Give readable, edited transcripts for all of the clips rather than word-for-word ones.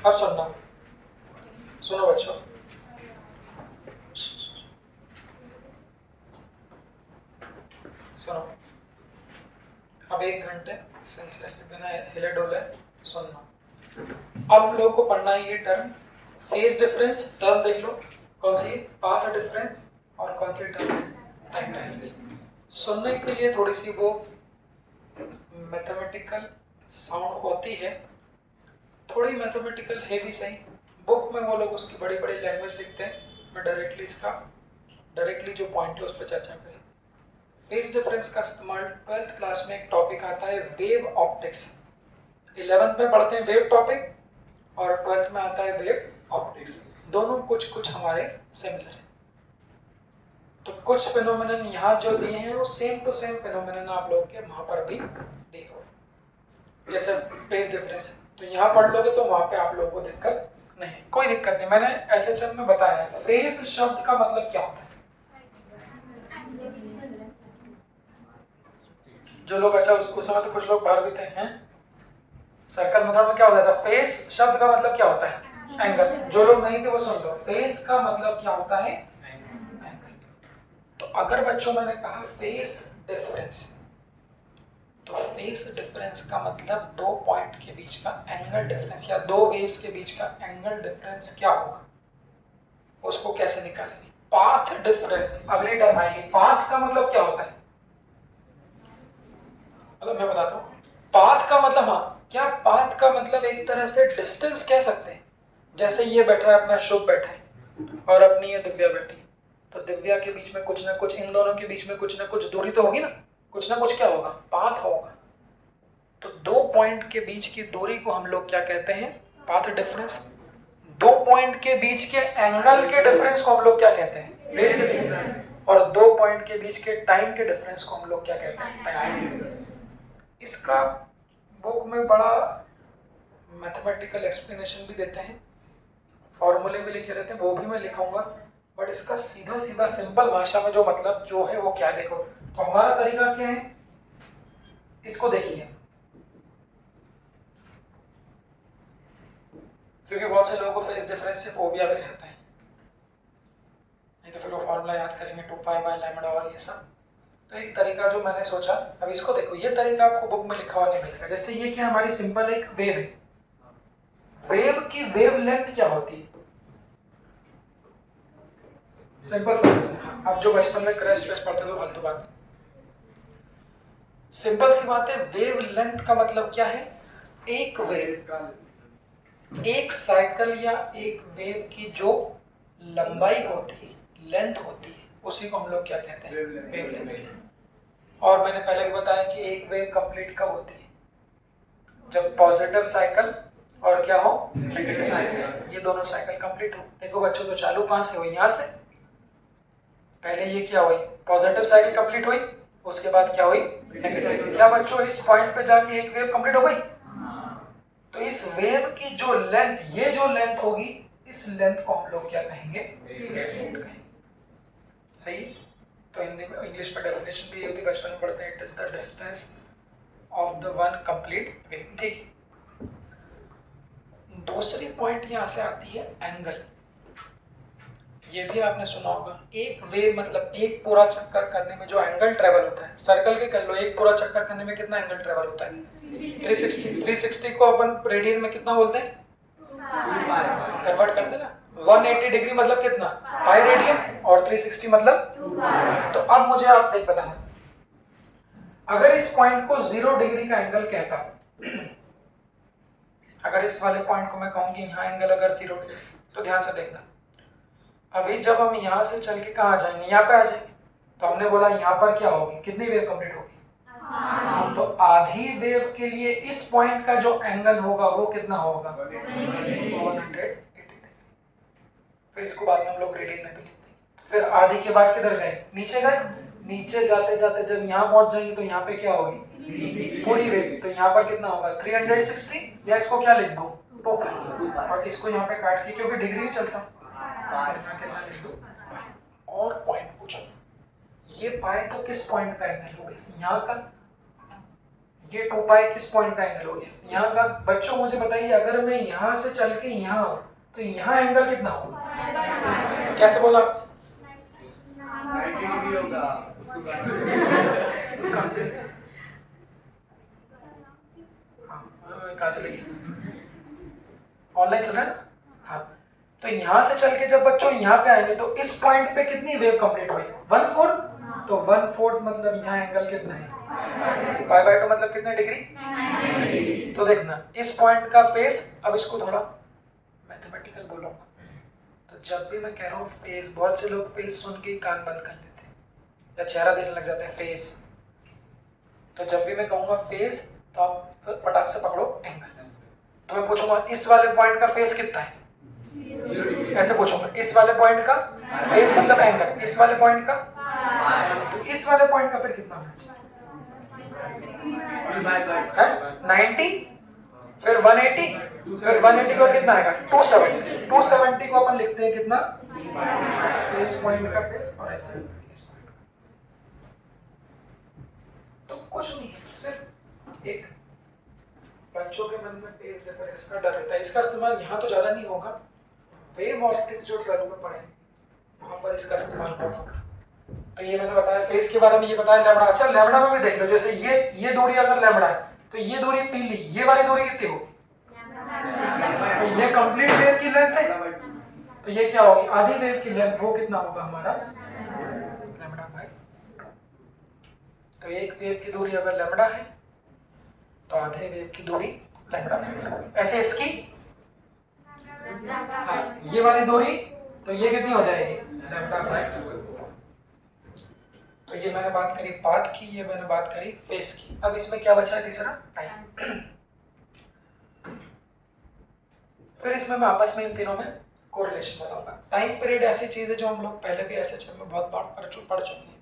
अब सुनना, सुनो बच्चों, सुनो, अब 1 घंटे सिंसियरली बिना हिले डोले सुनना। अब हम लोग को पढ़ना है ये टर्म फेज डिफरेंस। टर्म देख लो कौन सी, पाथ डिफरेंस और कौन सी टर्म है, टाइम डिफरेंस। सुनने के लिए थोड़ी सी वो मैथमेटिकल साउंड होती है, थोड़ी मैथमेटिकल है भी सही। बुक में वो लोग उसकी बड़ी बड़ी लैंग्वेज लिखते हैं, मैं डायरेक्टली जो पॉइंट है उस पर चर्चा करें। फेज डिफरेंस का इस्तेमाल 12th क्लास में एक टॉपिक आता है वेव ऑप्टिक्स। 11th में पढ़ते हैं वेव टॉपिक और 12th में आता है वेव ऑप्टिक्स। दोनों कुछ कुछ हमारे सिमिलर है। तो कुछ फिनोमेनन यहाँ जो दिए हैं वो सेम टू सेम फिनोमेनन आप लोगों के वहाँ पर भी देखो, जैसे फेज डिफरेंस तो यहाँ पढ़ लोगे तो वहाँ पे आप लोगों को दिक्कत नहीं, कोई दिक्कत नहीं। मैंने एसएचएम में बताया है फेज शब्द का मतलब क्या होता है। जो लोग अच्छा उस समय तो कुछ लोग बाहर भी थे हैं। सर्कल मेथड में क्या होता था, फेज शब्द का मतलब क्या होता है, एंगल। जो लोग नहीं थे वो सुन लो, फेज का मतलब क्या होता है, एंगल। तो अगर बच्चों मैंने कहा फेज डिफरेंस, तो फेज डिफरेंस का मतलब दो पॉइंट के बीच का एंगल डिफरेंस या दो वेव्स के बीच का एंगल डिफरेंस क्या होगा, उसको कैसे निकालेंगे। पाथ डिफरेंस अगली टर्म आएगी। पाथ का मतलब क्या होता है, मतलब मैं बताता हूँ। पाथ का मतलब, हाँ क्या, पाथ का मतलब एक तरह से डिस्टेंस कह सकते हैं। जैसे ये बैठा है अपना शुभ बैठा है और अपनी ये दिव्या बैठी है, तो दिव्या के बीच में कुछ ना कुछ, इन दोनों के बीच में कुछ ना कुछ दूरी तो होगी ना कुछ क्या होगा, पाथ होगा। तो दो पॉइंट के बीच की दूरी को हम लोग क्या कहते हैं, पाथ डिफरेंस। दो पॉइंट के बीच के एंगल के डिफरेंस को हम लोग क्या कहते हैं, फेज डिफरेंस। और दो पॉइंट के बीच के टाइम के डिफरेंस को हम लोग क्या कहते हैं, टाइम डिफरेंस। इसका बुक में बड़ा मैथमेटिकल एक्सप्लेनेशन भी देते हैं, फॉर्मूले भी लिखे रहते हैं, वो भी मैं लिखाऊंगा। बट इसका सीधा सीधा सिंपल भाषा में जो मतलब जो है वो क्या, देखो तो हमारा तरीका क्या है, इसको देखिए, क्योंकि बहुत से लोगों को फेज डिफरेंस से फोबिया भी रहता है, नहीं तो फिर वो फॉर्मूला याद करेंगे 2π/λ और ये सब। तो एक तरीका जो मैंने सोचा, अब इसको देखो, ये तरीका आपको बुक में लिखा हुआ नहीं मिलेगा। जैसे ये क्या, हमारी सिंपल एक वेव है, वेव की वेव लेंथ क्या होती है, सिंपल सी। आप जो बचपन में क्रैश स्ट्रेस पढ़ते थे फालतू बात, सिंपल सी बात है। वेव लेंथ का मतलब क्या है, एक वेव, एक साइकिल या एक वेव की जो लंबाई होती है, लेंथ होती है, उसी को हम लोग क्या कहते हैं, वेव लेंथ। और मैंने पहले भी बताया कि एक वेव कंप्लीट कब होती है, जब पॉजिटिव साइकिल और क्या हो, नेगेटिव साइकिल, ये दोनों साइकिल कंप्लीट हो। देखो बच्चों, तो चालू कहां से हुई, यहां से। पहले ये क्या हुई, पॉजिटिव साइकिल कंप्लीट हुई, उसके बाद क्या हुई, नेगेटिव। क्या बच्चों इस पॉइंट पे जाके एक वेव कंप्लीट हो गई। तो इस वेव की जो लेंथ, ये जो लेंथ होगी, इस लेंथ को हम लोग क्या कहेंगे, वेव लेंथ कहेंगे। सही। तो हिंदी में, इंग्लिश में डेफिनेशन भी होती है, बचपन में पढ़ते हैं, it is the distance of the one complete wave. ठीक। दूसरी पॉइंट यहां से आती है एंगल। ये भी आपने सुना होगा, एक वेव मतलब एक पूरा चक्कर करने में जो एंगल ट्रेवल होता है, सर्कल के कर लो, एक पूरा चक्कर करने में कितना एंगल ट्रेवल होता है, 360। 360 को अपन रेडियन में कितना बोलते हैं, कन्वर्ट करते ना, 180 डिग्री मतलब कितना, पाई रेडियन, और 360 मतलब। तो अब मुझे आप देख बताना, अगर इस पॉइंट को 0 डिग्री का एंगल कहता हूं, अगर इस वाले पॉइंट को मैं कहूं कि यहाँ एंगल अगर 0 डिग्री, तो ध्यान से देखना, अभी जब हम यहाँ से चल के कहाँ आ जाएंगे, यहाँ पे आ जाएंगे, तो हमने बोला यहाँ पर क्या होगी, कितनी वेव कंप्लीट होगी, तो आधी वेव के लिए इस पॉइंट का जो एंगल होगा वो कितना होगा, 180। फिर इसको बाद में हम लोग रेडियन में भी लिखते हैं। फिर आधी के बाद किधर गए, नीचे गए, नीचे जाते जाते जब यहाँ पहुंच जाएंगे तो यहाँ पे क्या होगी, पूरी वेव, तो यहाँ पर कितना होगा 360, या इसको क्या लिख दो 2π, और इसको यहाँ पे काट के, क्योंकि डिग्री में चलता है, यहाँ कितना लिख दो। और पॉइंट पूछो, ये पाए तो किस पॉइंट का एंगल हो गया, यहाँ का, ये 2 पाई किस पॉइंट का एंगल हो गया? यहाँ का। बच्चों मुझे बताइए, अगर मैं यहाँ से चल के यहाँ आऊँ तो यहाँ एंगल कितना होगा? कैसे बोला आपने? 90 डिग्री होगा। हाँ, कहाँ चलेगी? ऑनलाइन चल रहा है ना? हाँ, तो यहाँ से चल के जब बच्चों यहाँ पे आएंगे तो इस पॉइंट पे कितनी वेव कंप्लीट हुई? 1/4। तो 1/4 मतलब यहाँ एंगल कितना है? पाई/2 मतलब कितने डिग्री? तो देखना इस पॉइंट का फेस, अब इसको थोड़ा मैथमेटिकल बोलूंगा। तो जब भी मैं कह रहा हूँ फेस, बहुत से लोग फेस सुन के कान बंद कर लेते हैं या चेहरा देखने लग जाते हैं फेस। तो जब भी मैं कहूँगा फेस तो आप फटाक से पकड़ो एंगल। तो मैं पूछूंगा इस वाले पॉइंट का फेस कितना है? ऐसे पूछूंगा इस वाले पॉइंट का फेस मतलब एंगल, इस वाले पॉइंट का, तो इस वाले पॉइंट का फिर कितना होना चाहिए? 90, फिर 180, फिर 180 को कितना आएगा? 270। 270 को अपन लिखते हैं कितना? इस पॉइंट का फेस और ऐसे इस पॉइंट का। तो कुछ नहीं है, सिर्फ एक बच्चों के मन में फेस डिफरेंस का डर रहता है। इसका इस्तेमाल यहाँ तो ज्यादा नहीं होगा, वेव ऑप्टिक्स जो 12 में पढ़ेंगे वहां पर इसका इस्तेमाल बहुत होगा। तो ये मैंने बताया फेस के बारे में, ये बताया लैम्बडा। अच्छा लैम्बडा में भी देख लो, जैसे ये दूरी अगर लैम्बडा है तो ये दूरी पीली, ये वाली दूरी कितनी होगी? तो ये कंप्लीट वेव की लेंथ है, तो ये क्या होगी? आधी वेव की लेंथ, वो कितना होगा हमारा? λ/2। तो एक वेव की दूरी अगर लैम्बडा है तो आधे वेव की दूरी λ/2। ऐसे इसकी ये वाली दूरी, तो ये कितनी हो जाएगी? λ/4। तो ये मैंने बात करी पाथ की, ये मैंने बात करी फेस की। अब इसमें क्या बचा है? तीसरा टाइम। फिर इसमें मैं आपस में इन तीनों में कोरिलेशन बताऊंगा। टाइम पीरियड ऐसी चीज है जो हम लोग पहले भी एसएचएम में बहुत बार पढ़ चुके हैं,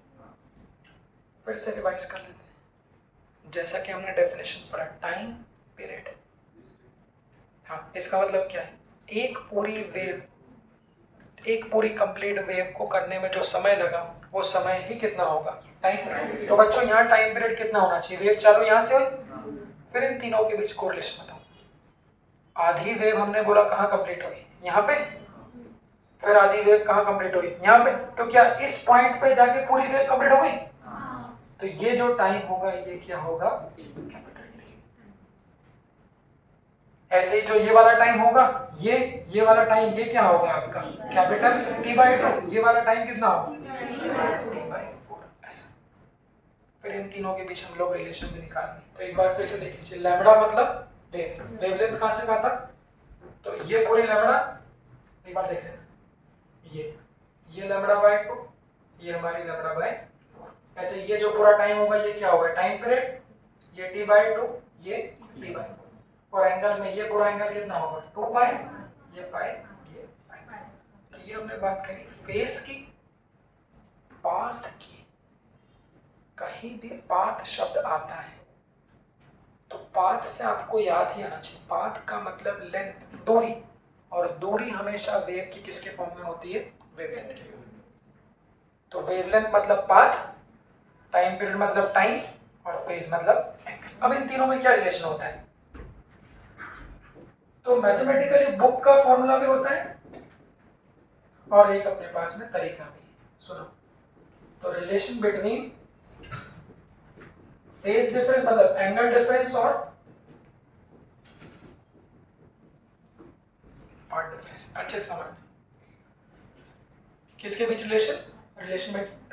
फिर से रिवाइज कर लेते हैं। जैसा कि हमने डेफिनेशन पढ़ा, टाइम पीरियड, हाँ, इसका मतलब क्या है? एक पूरी कंप्लीट वेव को करने में जो समय लगा वो समय ही कितना होगा? Time period. तो बच्चों यहाँ टाइम पीरियड कितना होना चाहिए? वेव चालू यहाँ से हुई, फिर इन तीनों के बीच कोरिलेशन बताओ। आधी वेव हमने बोला कहाँ कंप्लीट हुई? यहाँ पे। फिर आधी वेव कहाँ कंप्लीट हुई? यहाँ पे। तो क्या इस पॉइंट पे जाके पूरी वेव कंप्लीट हो गई? तो ये जो टाइम होगा ये क्या होगा? ऐसे ही जो ये वाला टाइम होगा, ये वाला टाइम, ये क्या होगा आपका? Capital T/2। ये वाला टाइम कितना होगा? T/4। ऐसा। फिर इन तीनों के बीच हम लोग रिलेशन भी निकालेंगे। तो एक बार फिर से देख लीजिए, लैम्बडा मतलब वेव, वेवलेंथ कहाँ से कहाँ तक? तो ये पूरी लैम्बडा, एक बार देख लेना, ये λ/2, ये हमारी λ/4। ऐसे ये जो पूरा टाइम होगा ये क्या होगा? Time period. ये T/2, ये T/4। और एंगल में ये पूरा एंगल कितना होगा? 2 पाई, ये पाई, ये पाई। तो ये हमने बात करी फेस की, पाथ की। कहीं भी पाथ शब्द आता है तो पाथ से आपको याद ही आना चाहिए, पाथ का मतलब लेंथ, दूरी, और दूरी हमेशा वेव की किसके फॉर्म में होती है? वेवलेंथ के। तो वेवलेंथ मतलब पाथ, टाइम पीरियड मतलब टाइम, और फेज मतलब एंगल। अब इन तीनों में क्या रिलेशन होता है? तो मैथमेटिकली बुक का फॉर्मूला भी होता है और एक अपने पास में तरीका भी है। सुनो, तो रिलेशन बिटवीन फेज डिफरेंस मतलब एंगल डिफरेंस और पार्ट डिफरेंस, अच्छे से समझ। किसके बीच relation?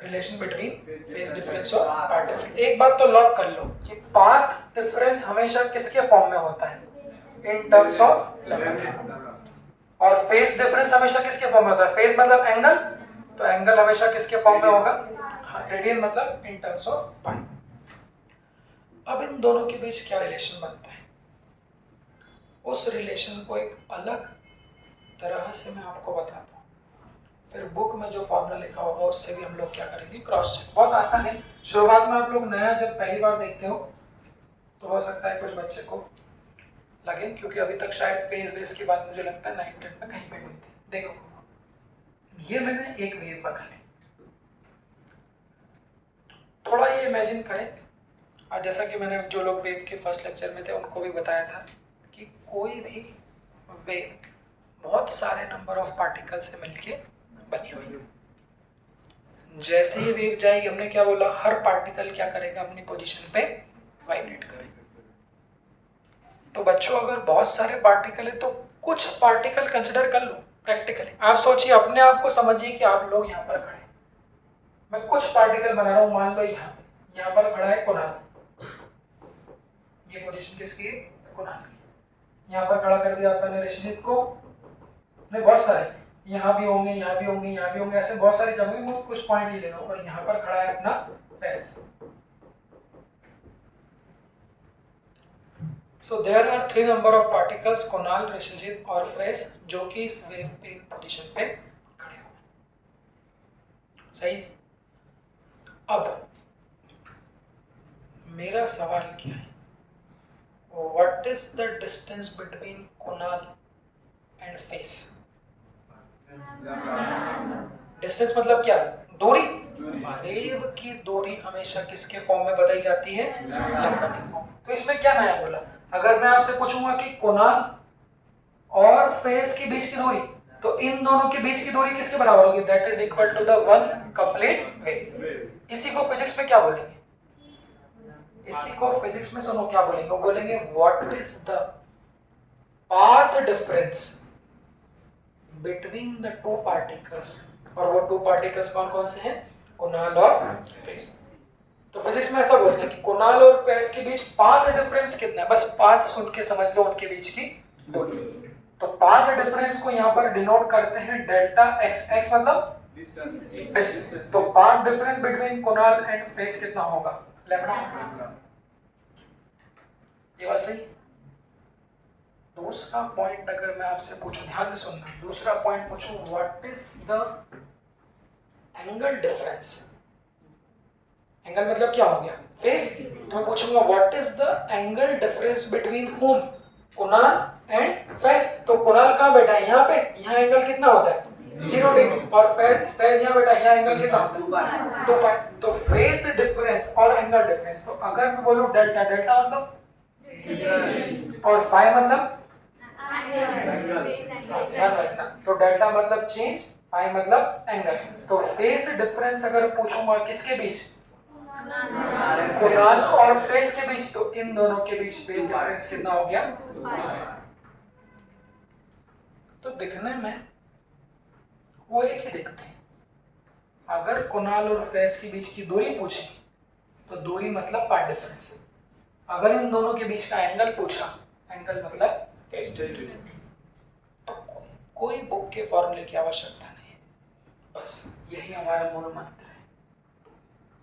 Relation between phase difference और पार्ट डिफरेंस। एक बात तो लॉक कर लो कि पाथ डिफरेंस हमेशा किसके फॉर्म में होता है? In terms of lambda. और फेज डिफरेंस हमेशा किसके फॉर्म में होता है? फेज मतलब एंगल, तो एंगल हमेशा किसके फॉर्म में होगा? रेडियन मतलब इन टर्म्स ऑफ पाई। अब इन दोनों के बीच क्या रिलेशन बनता है? उस रिलेशन को एक अलग तरह से मैं आपको बताता हूँ, फिर बुक में जो फॉर्मूला लिखा होगा उससे भी हम लोग क्या करेंगे? Cross check. बहुत आसान है। शुरुआत में आप लोग नया जब पहली बार देखते हो तो हो सकता है कुछ बच्चे को लगे, क्योंकि अभी तक शायद फेज बेस की बात मुझे लगता है 9th 10th में कहीं पे हुई थी। देखो, ये मैंने एक वेव बना ली। थोड़ा ये इमेजिन करें, और जैसा कि मैंने जो लोग वेव के फर्स्ट लेक्चर में थे उनको भी बताया था कि कोई भी वेव बहुत सारे नंबर ऑफ पार्टिकल से मिलके बनी हुई है। जैसे ही वेव जाएगी, हमने क्या बोला, हर पार्टिकल क्या करेगा, अपनी पोजीशन पे वाइब्रेट करेगा। तो बच्चों अगर बहुत सारे पार्टिकल है तो कुछ पार्टिकल कंसिडर कर लो प्रैक्टिकली। आप सोचिए, अपने आप को समझिए कि आप लोग यहाँ पर खड़े, मैं कुछ पार्टिकल बना रहा हूँ, मान लो यहाँ पर खड़ा है कुणाल, ये पोजीशन किसकी है, कुणाल की। यहाँ पर खड़ा कर दिया आपने ऋषिजीत को, नहीं बहुत सारे यहाँ भी होंगे, यहाँ भी होंगे, यहाँ भी होंगे, ऐसे बहुत सारी जगह में कुछ पॉइंट ही ले लो। और यहाँ पर खड़ा है अपना फेस। So there are 3 number of particles, Kunal, Rishijeet और फेस, जो कि इस वेव पे पोजीशन पे खड़े हुए। सही। अब मेरा सवाल क्या है, What is the distance between Kunal and face? Distance मतलब क्या, दूरी। वेव की दूरी हमेशा किसके फॉर्म में बताई जाती है, लैम्डा के फॉर्म। तो इसमें क्या नया बोला, अगर मैं आपसे पूछूंगा कि कुणाल और फेस के बीच की दूरी, तो इन दोनों के बीच की दूरी किसके बराबर होगी, that is equal to the one complete wave. इसी को फिजिक्स में क्या बोलेंगे, इसी को फिजिक्स में सुनो क्या बोलेंगे, वो बोलेंगे what is the path difference between the two particles. और वो टू पार्टिकल्स कौन कौन से हैं, कुणाल और फेस। तो फिजिक्स में ऐसा बोलते हैं कि कुणाल और फेस के बीच पाथ डिफरेंस कितना है, बस पाथ सुन के समझ लो उनके बीच की दूरी। तो पाथ डिफरेंस को यहाँ पर डिनोट करते हैं डेल्टा एक्स, एक्स मतलब डिस्टेंस। तो path difference between Kunal and face कितना होगा, लैम्डा। ये बात सही। दूसरा पॉइंट अगर मैं आपसे पूछूं, ध्यान से सुनना, दूसरा पॉइंट पूछूं, what is the angle difference. Angle मतलब क्या हो गया, फेस। तो मैं पूछूंगा what is the angle difference between हुम, कुणाल एंड फेस। तो कुणाल कहाँ बैठा है, यहाँ पे, यहाँ एंगल कितना होता है, 0 डिग्री। और फेस यहाँ बैठा है, यहाँ एंगल कितना होता है, 2 पाई। तो फेस डिफरेंस और एंगल डिफरेंस, तो अगर मैं बोलूं डेल्टा, डेल्टा मतलब और फाई मतलब तो डेल्टा मतलब चेंज, फाई मतलब एंगल। तो फेस डिफरेंस अगर पूछूंगा किसके बीच, कुणाल और फेस के बीच, तो इन दोनों के बीच फेस डिफरेंस कितना हो गया। तो दिखने में वो एक ही दिखते हैं। अगर कुणाल और फेस के बीच की दूरी पूछी तो दूरी मतलब पार्ट डिफरेंस। अगर इन दोनों के बीच का एंगल पूछा, एंगल मतलब फेस डिफरेंस। तो कोई बुक के फॉर्मूले की आवश्यकता नहीं है, बस यही हमारा मूल मंत्र है,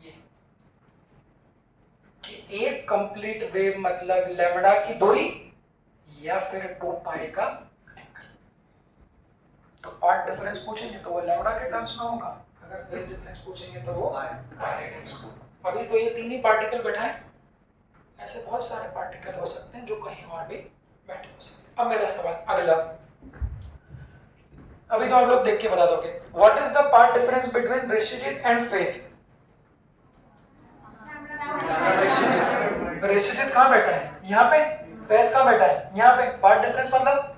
ये कि एक कंप्लीट वेव मतलब लैम्डा की दूरी या फिर 2 पाई का एंगल। तो पार्ट डिफरेंस पूछेंगे तो वो लैम्डा के टर्म्स में होगा, अगर फेज डिफरेंस पूछेंगे तो वो पाई के टर्म्स में। अभी तो ये 3 ही पार्टिकल बैठाए, ऐसे बहुत सारे पार्टिकल हो सकते हैं जो कहीं और भी बैठे हो सकते हैं। अब मेरा सवाल अगला, अभी तो आप लोग देख के बता दोगे, what is the path difference between Rishijeet and फेस। ऋषिजीत कहाँ बैठा है, यहाँ पे। फेस कहाँ बैठा है, यहाँ पे। पार्ट डिफरेंस मतलब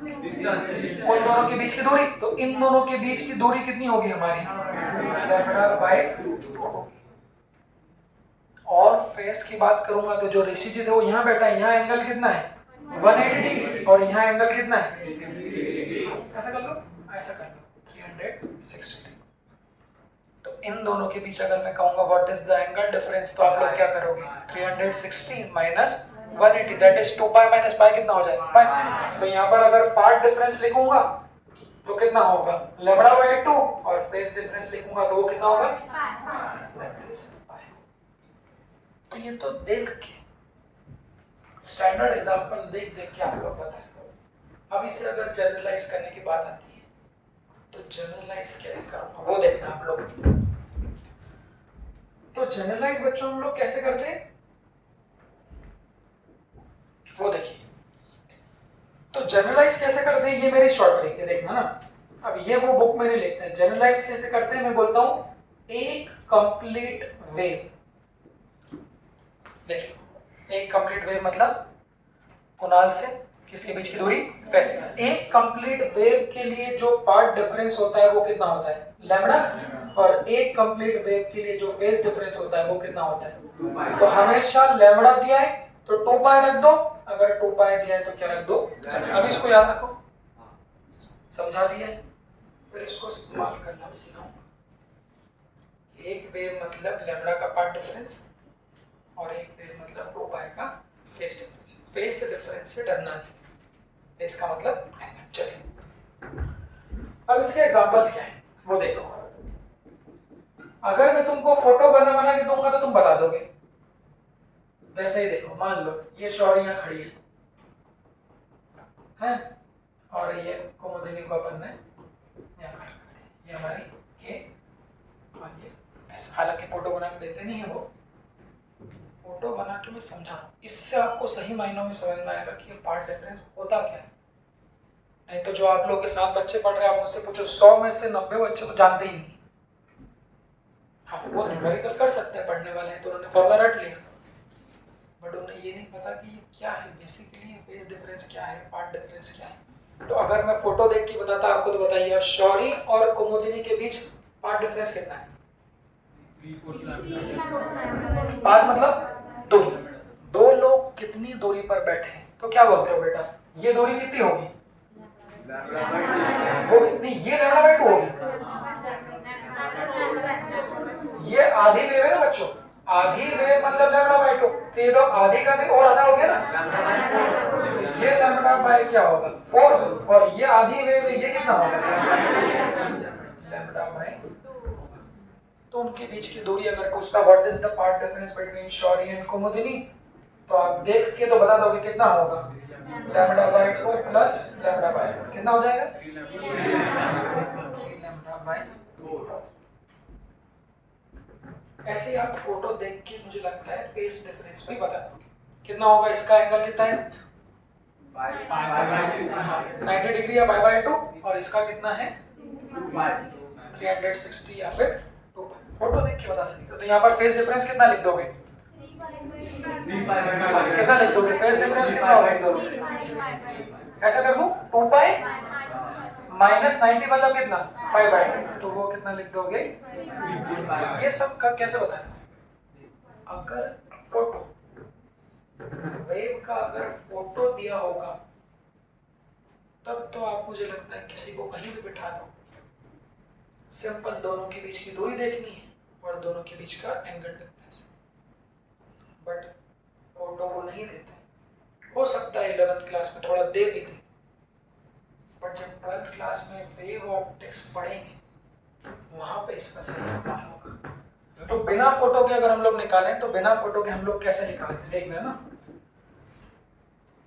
उन दोनों के बीच की दूरी। तो इन दोनों के बीच की दूरी कितनी होगी हमारी, लैम्डा बाय 2। और फेस की बात करूंगा तो जो ऋषिजीत है वो यहाँ बैठा है, यहाँ एंगल कितना है 180 डिग्री, और यहाँ एंगल कितना है, ऐसा कर लो, ऐसा कर लो 360 डिग्री। तो इन दोनों के बीच अगर मैं कहूंगा what is the angle difference, तो आप लोग क्या करोगे, 360 minus 180 that is 2 pi minus pi कितना हो जाएगा, पाई। तो यहाँ पर अगर पार्ट डिफरेंस लिखूंगा तो कितना होगा, लैम्डा बाय 2, और फेस डिफरेंस लिखूंगा तो वो कितना होगा, दैट इज पाई। तो ये तो देख के, स्टैंडर्ड एग्जांपल देख देख के आप लोग बताएं। अब इसे अगर जनरलाइज करने की बात आती है तो जनरलाइज कैसे करूंगा वो देखना आप लोग। तो जनरलाइज बच्चों हम लोग कैसे करते हैं वो देखिए। तो जनरलाइज कैसे करते हैं ये मेरी शॉर्ट ट्रिक है, देखना ना। अब ये वो बुक में नहीं लिखते हैं, जनरलाइज कैसे करते हैं मैं बोलता हूं, एक कंप्लीट वेव देख लो, एक कंप्लीट वेव मतलब कुणाल से किसके बीच की दूरी, फेस। एक कंप्लीट वेव के लिए जो पार्ट डिफरेंस होता है वो कितना होता है, लैम्डा। और एक कंप्लीट वेव के लिए जो फेज डिफरेंस होता है वो कितना होता है। तो हमेशा लैम्डा दिया है तो 2 पाई रख दो, अगर 2 पाई दिया है तो क्या रख दो। अब इसको याद रखो, समझा दिया है, फिर इसको इस्तेमाल करना भी सिखाऊंगा। एक वेव मतलब लैम्डा का पार्ट डिफरेंस और एक वेव मतलब 2 पाई का फेस डिफरेंस। फेस डिफरेंस से डरना नहीं, फेस का मतलब एंगल। चलिए अब इसके एग्जांपल क्या है वो देखो। अगर मैं तुमको फोटो बना के दूंगा तो तुम बता दोगे। जैसे ही देखो, मान लो ये शौर्य यहाँ खड़ी है और ये कुमुदिनी को अपन ने यहाँ खड़ा कर दिया। ये हमारी ये और ये ऐसा, हालांकि फोटो बना के देते नहीं है वो, फोटो बना के मैं समझा रहा हूँ। इससे आपको सही मायनों में समझ में आएगा कि ये पार्ट डिफरेंस होता क्या है। नहीं तो जो आप लोग के साथ बच्चे पढ़ रहे हैं, आप मुझसे पूछो 100 में से 90 बच्चे तो जानते ही नहीं। हाँ, वो न्यूमेरिकल कर सकते हैं, पढ़ने वाले हैं तो उन्होंने फॉर्मूला रट लिया, बट उन्हें ये नहीं पता कि ये क्या है बेसिकली, फेज डिफरेंस क्या है, पार्ट डिफरेंस क्या है। तो अगर मैं फोटो देख के बताता आपको तो बताइए, शौरी और कुमुदिनी के बीच पार्ट डिफरेंस कितना है। पार्ट मतलब दूरी। दो लोग कितनी दूरी पर बैठे हैं तो क्या बोलते हो बेटा, ये दूरी कितनी होगी, होगी नहीं, ये लैम्डा बाय 2 होगी। ये आधी वेव है ना बच्चों, आधी वेव मतलब लैम्डा बाय 2, तो ये तो आधी का भी और आधा हो गया ना, ये लैम्डा बाय क्या होगा 4, और ये आधी वेव ये कितना होगा लैम्डा बाय 2। तो उनके बीच की दूरी अगर पूछता what is the path difference between Shauri and Kumudini, तो आप देख के तो बता दोगे कितना होगा, lambda by 2 plus lambda by 4 कितना हो जाएगा, 3 लैम्डा बाय 4। ऐसे आप फोटो देख के मुझे लगता है फेस डिफरेंस भी बता दोगे कितना होगा। इसका एंगल कितना है 90 डिग्री या पाई बाय 2, और इसका कितना है 360 या फिर 2 पाई। फोटो देख के बता सकते हो। तो यहाँ पर फेस डिफरेंस कितना लिख दोगे, कितना लिख दोगे, फेस डिफरेंस कितना होगा, ऐसा कर दूं 2 पाई माइनस 90 मतलब कितना पाई बाय 2, तो वो कितना लिख दोगे। ये सब का कैसे बताना, अगर फोटो वेव का अगर फोटो दिया होगा तब तो आप मुझे लगता है किसी को कहीं भी बिठा दो, सिंपल दोनों के बीच की दूरी देखनी है और दोनों के बीच का एंगल डिफरेंस। बट फोटो वो नहीं देते, हो सकता है 11th क्लास में थोड़ा दे भी दे, बट जब 12th क्लास में वेव ऑप्टिक्स पढ़ेंगे वहां पे इसका सही इस्तेमाल होगा। तो बिना फोटो के अगर हम लोग निकालें तो बिना फोटो के हम लोग कैसे निकालते हैं देखना है ना।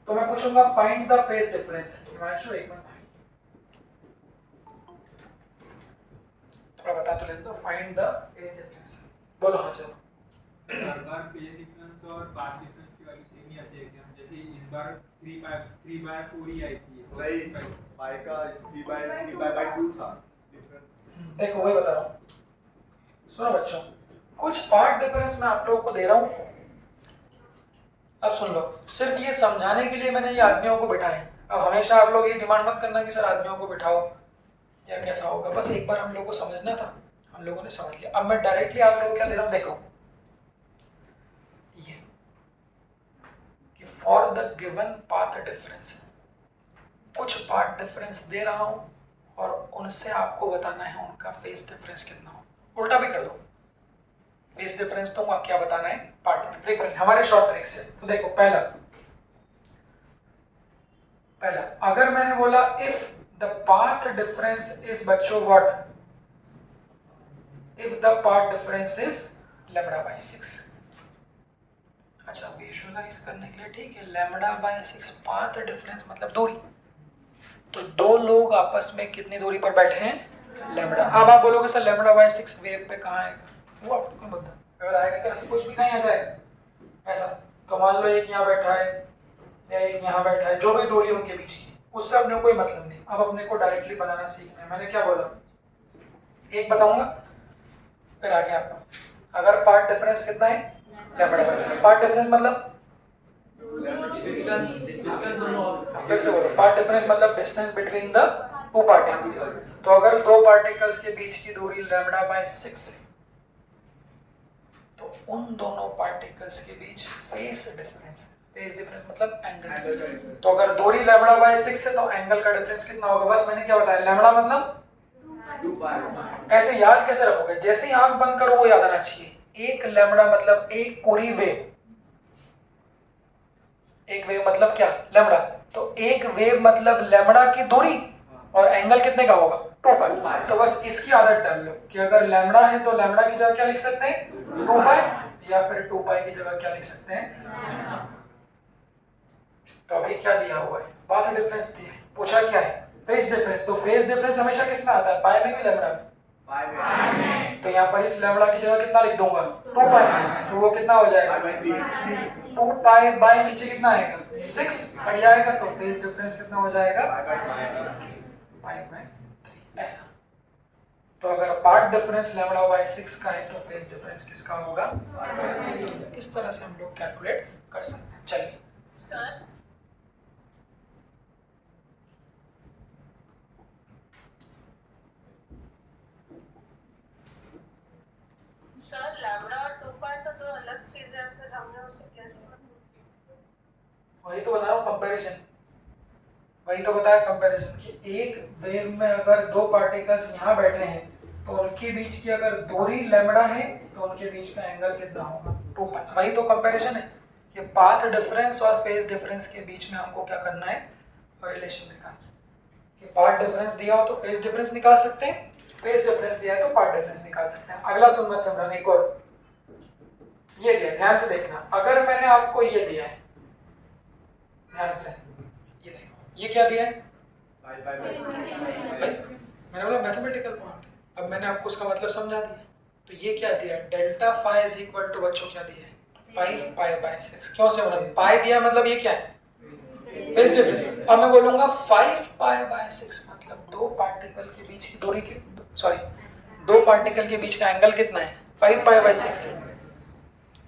तो मैं पूछूंगा फाइंड द फेज डिफरेंस, एक मिनट थोड़ा बता तो लेते हो, फाइंड द फेज डिफरेंस, बोलो। हाँ चलो, हर बार फेज डिफरेंस और पाथ डिफरेंस की वैल्यू सेम ही आती है क्या, जैसे इस बार 3/4 ही आई थी, नहीं पाई का 3/2 था डिफरेंस। देखो वही बता रहा हूँ, सुनो बच्चों, कुछ पार्ट डिफरेंस मैं आप लोगों को दे रहा हूँ, अब सुन लो। सिर्फ ये समझाने के लिए मैंने ये आदमियों को बिठाए। अब हमेशा आप लोग ये डिमांड मत करना कि सर आदमियों को बिठाओ या कैसा होगा, बस एक बार हम लोग को समझना था, हम लोगों ने समझ लिया। अब मैं डायरेक्टली आप लोगों को क्या दे रहा हूँ, देखो ये कि for the given path difference कुछ पार्ट डिफरेंस दे रहा हूँ और उनसे आपको बताना है उनका फेस डिफरेंस कितना हो। उल्टा भी कर दो, फेस डिफरेंस तो क्या बताना है, पार्ट डिफरेंस। देखो हमारे शॉर्ट ट्रिक से तो देखो, पहला अगर मैंने बोला if the path difference is बच्चों what, if the path difference is lambda by 6। अच्छा, विजुअलाइज करने के लिए ठीक है, लैम्डा बाय 6 पाथ डिफरेंस मतलब दूरी, तो दो लोग आपस में कितनी दूरी पर बैठे हैं, लैम्डा। अब आप बोलोगे सर लैम्डा बाय 6 वेव पे कहाँ आएगा, वो आपको क्यों पता, अगर आएगा तो ऐसे कुछ भी नहीं आ जाएगा ऐसा। तो मान लो एक यहाँ बैठा है या एक यहाँ बैठा है, जो भी दूरी उनके बीच की, उससे अपने कोई मतलब नहीं। अब अपने को डायरेक्टली बनाना सीखना है। मैंने क्या बोला, एक बताऊंगा फिर आगे आपको। अगर पार्ट डिफरेंस कितना है लैम्बडा बाय 6। पार्ट डिफरेंस मतलब डिस्टेंस दोनों फिर से बोलो, पार्ट डिफरेंस मतलब distance between the two particles. तो अगर दो पार्टिकल्स के बीच की दूरी लैम्बडा बाय 6 है तो उन दोनों पार्टिकल्स के बीच फेस डिफरेंस है। फेस डिफरेंस मतलब एंगल। तो अगर दूरी लैम्बडा बाय 6 है तो एंगल का डिफरेंस कितना होगा? बस मैंने क्या बताया, लैम्बडा मतलब 2 पाई। ऐसे याद कैसे रखोगे? जैसे ही आंख बंद करो वो याद आना चाहिए। एक लैम्बडा मतलब एक पूरी वेव। एक वेव मतलब क्या? लैम्बडा। तो एक वेव मतलब लैम्बडा की दूरी और एंगल कितने का होगा? 2 पाई। तो बस इसकी आदत डाल लो कि अगर लैम्बडा है तो लैम्बडा की जगह क्या लिख सकते हैं? 2 पाई, या फिर 2 पाई की जगह क्या लिख सकते हैं? तो अभी क्या दिया हुआ है? पाथ डिफरेंस दिया है। पूछा क्या है? Phase difference. तो फेज डिफरेंस हमेशा किसमें आता है? पाई में कि लैम्बडा में? पाई में। तो यहाँ पर इस लैम्बडा की जगह कितना लिख दूंगा? 2 पाई। तो वो कितना हो जाएगा? 2 पाई बाय नीचे कितना आएगा? 6 कट जाएगा। तो फेज डिफरेंस कितना हो जाएगा? Pi by 3। ऐसा। तो अगर पार्ट डिफरेंस लैम्बडा बाय 6 का है तो फेज डिफरेंस किसका होगा? इस तरह से हम लोग कैलकुलेट कर सकते हैं। चलिए सर लैम्बडा और 2 पाई तो दो अलग चीजें हैं, फिर हमने उसे कैसे? वही तो बता रहा हूँ, कंपैरिजन। वही तो बताया कंपैरिजन कि एक वेव में अगर दो पार्टिकल्स यहाँ बैठे हैं तो उनके बीच की अगर दूरी लैम्बडा है तो उनके बीच का एंगल कितना होगा? 2 पाई। वही तो कंपैरिजन है कि पाथ डिफरेंस और फेज डिफरेंस के बीच में हमको क्या करना है? रिलेशन निकालना है। कि पार्ट डिफरेंस दिया हो तो फेज डिफरेंस निकाल सकते हैं, फेज डिफरेंस दिया है तो पार्ट डिफरेंस निकाल सकते हैं। अगला सुनना सिमरन, एक और ये दिया, ध्यान से देखना। अगर मैंने आपको ये दिया है, ध्यान से ये देखो, ये क्या दिया है? मैंने बोला मैथमेटिकल पॉइंट है। अब मैंने आपको उसका मतलब समझा दिया। तो ये क्या दिया? Delta phi is equal to, बच्चों क्या दिया है? 5 पाई बाय 6। क्यों से मतलब पाई दिया मतलब ये क्या है? Phase difference. अब मैं बोलूंगा 5 पाई बाय 6 मतलब दो पार्टिकल के बीच की दूरी की, सॉरी, दो पार्टिकल के बीच का एंगल कितना है? 5 पाई बाय 6 है।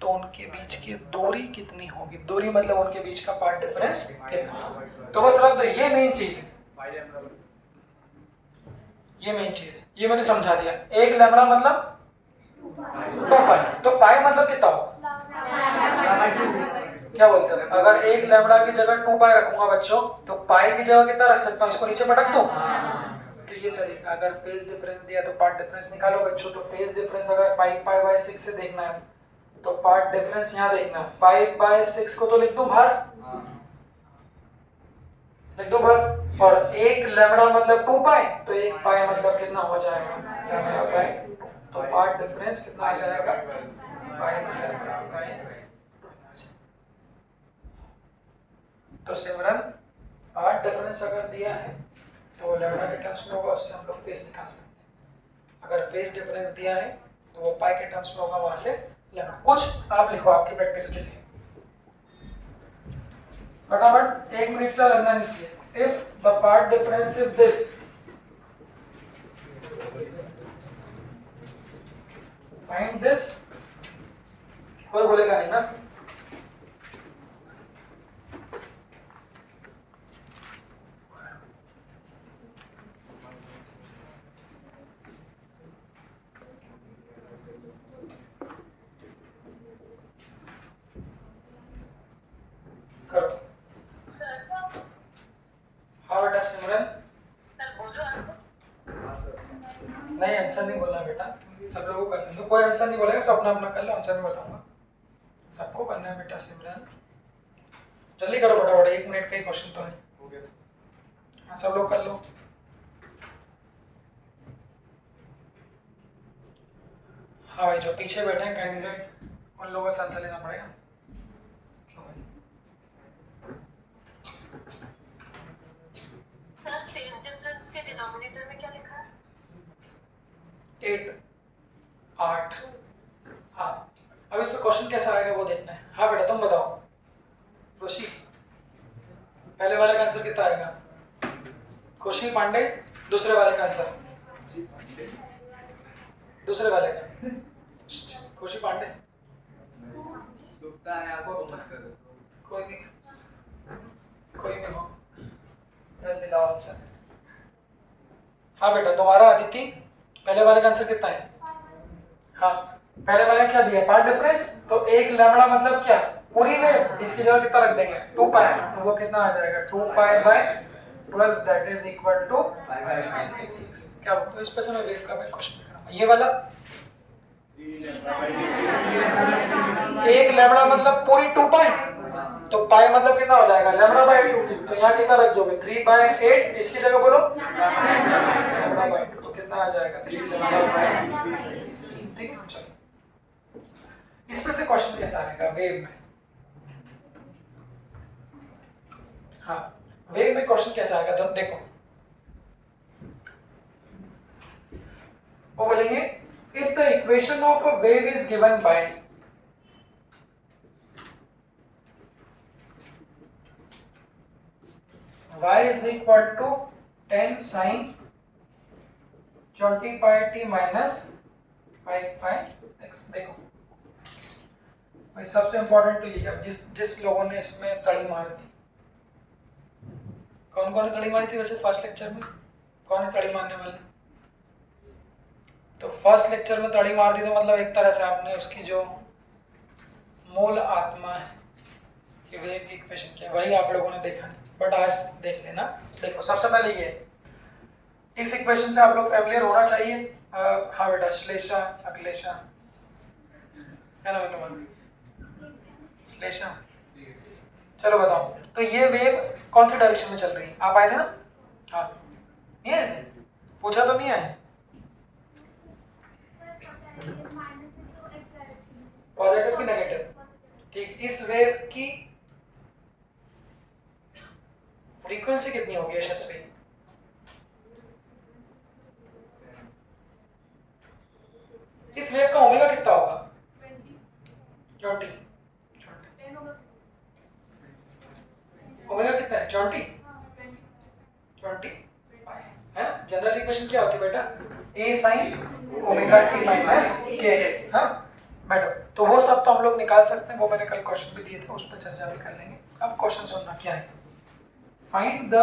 तो उनके बीच की दूरी कितनी होगी? दूरी मतलब उनके बीच का पार्ट डिफरेंस कितना होगा? तो बस रख दो, ये मेन चीज है। ये मेन चीज है, ये मैंने समझा दिया। एक लैम्बडा मतलब 2 पाई। तो पाई मतलब कितना होगा? क्या बोलते हो? अगर एक लैम्बडा की जगह 2 पाई रखूंगा बच्चों तो पाई की जगह कितना रख सकता हूँ? इसको नीचे पटक दूं। तो ये तरीका, अगर फेज डिफरेंस दिया तो पार्ट डिफरेंस निकालो बच्चों। तो फेज डिफरेंस अगर 5 पाई बाय 6 से देखना है तो पार्ट डिफरेंस यहाँ देखना है। 5 बाय 6 को तो लिख दूं बाहर, लिख दो बाहर। और एक लैम्बडा मतलब 2 पाई, तो एक पाई मतलब कितना हो जाएगा? Lambda by 2। तो पार्ट डिफरेंस कितना आ जाएगा? 5 लैम्बडा बाय 2। तो सिमरन, पार्ट डिफरेंस अगर दिया है तो लैम्बडा के टर्म्स में होगा, उससे हम लोग फेज निकाल सकते हैं। अगर फेज डिफरेंस दिया है तो वो पाई के टर्म्स में होगा, वहां से लैम्बडा। कुछ आप लिखो आपकी प्रैक्टिस के लिए, फटाफट, 1 मिनट से लगना नहीं चाहिए। If the path difference is this, find this. कोई बोलेगा नहीं ना? करो। सर हाँ बेटा सिमरन। सर बोलो आंसर। नहीं, आंसर नहीं बोलना बेटा, सब लोगों को करने दो। कोई आंसर नहीं बोलेगा, सब अपना अपना कर लो, आंसर मैं बताऊंगा। सबको करना है बेटा सिमरन, जल्दी करो फटाफट, 1 मिनट का ही क्वेश्चन तो है। हाँ सब लोग कर लो। हाँ भाई, जो पीछे बैठे हैं कैंडिडेट, उन लोगों का साथ लेना पड़ेगा। क्यों भाई? सर फेज डिफरेंस के डिनोमिनेटर में क्या लिखा है? 8 8। हाँ, अब इस पे क्वेश्चन कैसा आएगा वो देखना है। हाँ बेटा तुम बताओ खुशी, पहले वाले का आंसर कितना आएगा? खुशी पांडे। दूसरे वाले का आंसर, दूसरे वाले का खुशी पांडे। होता है, आप वो मत करो। कोई भी हो, जल्दी लाओ आंसर। हाँ बेटा, तुम्हारा अदिति पहले वाले का आंसर कितना है? हाँ, पहले वाले क्या दिया? Path difference. तो एक लैम्बडा मतलब क्या? पूरी वेव। इसकी जगह कितना रख देंगे? 2 पाई। तो वो कितना आ जाएगा? 2 pi by 12 that is equal to 5/6। क्या तो इस पे से मैं वेव का मैं क्वेश्चन लिख रहा हूँ। ये वाला एक लैम्बडा मतलब पूरी 2 पाई। तो पाई मतलब कितना हो जाएगा? Lambda by 2। तो यहाँ कितना रख दोगे? 3/8। इसकी जगह बोलो लैम्बडा बाय 2। तो कितना आ जाएगा? 3 लैम्बडा बाय 6। ठीक है, चलो इस पे से क्वेश्चन कैसा आएगा वेव में? हाँ, वेव में क्वेश्चन कैसा आएगा? तो देखो, वो बोलेंगे if the equation of a wave is given by y is equal to 10 sin 20 pi t minus 5 pi x। देखो भाई, सबसे इंपॉर्टेंट तो ये, अब जिस लोगों ने इसमें तड़ी मार दी, कौन कौन ने तड़ी मारी थी वैसे फर्स्ट लेक्चर में? कौन है तड़ी मारने वाले? तो फर्स्ट लेक्चर में तड़ी मार दी तो मतलब एक तरह से आपने उसकी जो मूल आत्मा है कि वेव की इक्वेशन क्या है, वही आप लोगों ने देखा नहीं, बट आज देख लेना। देखो, सबसे पहले ये इस इक्वेशन से आप लोग फैमिलियर होना चाहिए। हाँ बेटा, श्लेषा अक्लेशा, क्या नाम है तुम्हारा? श्लेषा। चलो बताओ, तो ये वेव कौन सी डायरेक्शन में चल रही है? आप आए थे ना? हाँ, नहीं आए थे? पूछा तो नहीं आए? पॉजिटिव की नेगेटिव? ठीक, इस वेव की फ्रीक्वेंसी कितनी होगी यशस्वी? इस वेव का ओमेगा कितना होगा? 20। ओमेगा कितना है? 20 है ना? जनरल इक्वेशन क्या होती है बेटा? a sin omega t minus kx। हाँ बैठो, तो वो सब तो हम लोग निकाल सकते हैं, वो मैंने कल क्वेश्चन भी दिए थे, उस पर चर्चा भी कर लेंगे। अब क्वेश्चन सुनना क्या है। फाइंड द,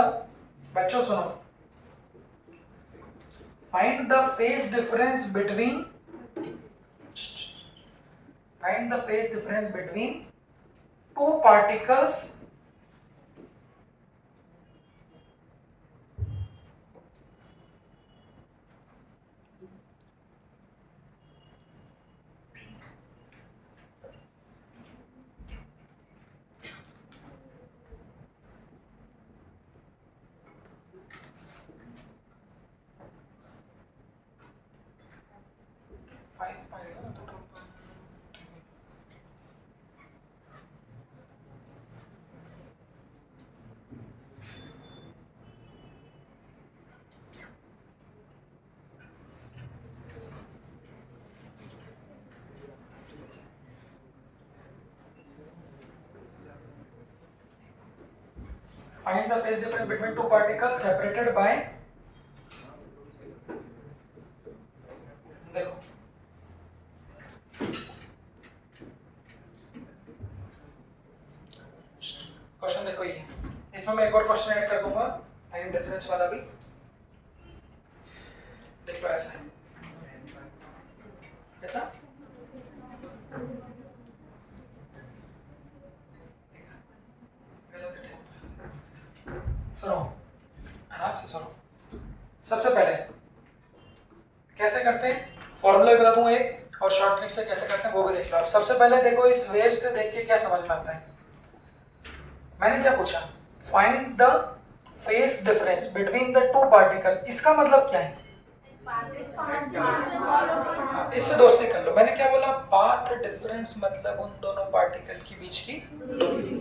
बच्चों सुनो, find the phase difference between, find the phase difference between two particles find the phase difference between two particles separated by, देखो क्वेश्चन देखो, ये इसमें मैं एक और क्वेश्चन ऐड कर दूंगा टाइम डिफरेंस वाला भी। देख लो, ऐसा है बेटा, सुनो आराम से सुनो। सबसे पहले कैसे करते हैं, फॉर्मूला भी बता दूंगा एक, और शॉर्ट ट्रिक से कैसे करते हैं वो भी देख लो। अब सबसे पहले देखो, इस वेव से देख के क्या समझ में आता है। मैंने क्या पूछा? Find the phase difference between the two particle. इसका मतलब क्या है? इससे दोस्ती कर लो। मैंने क्या बोला? पाथ डिफरेंस मतलब उन दोनों पार्टिकल के बीच की दूरी।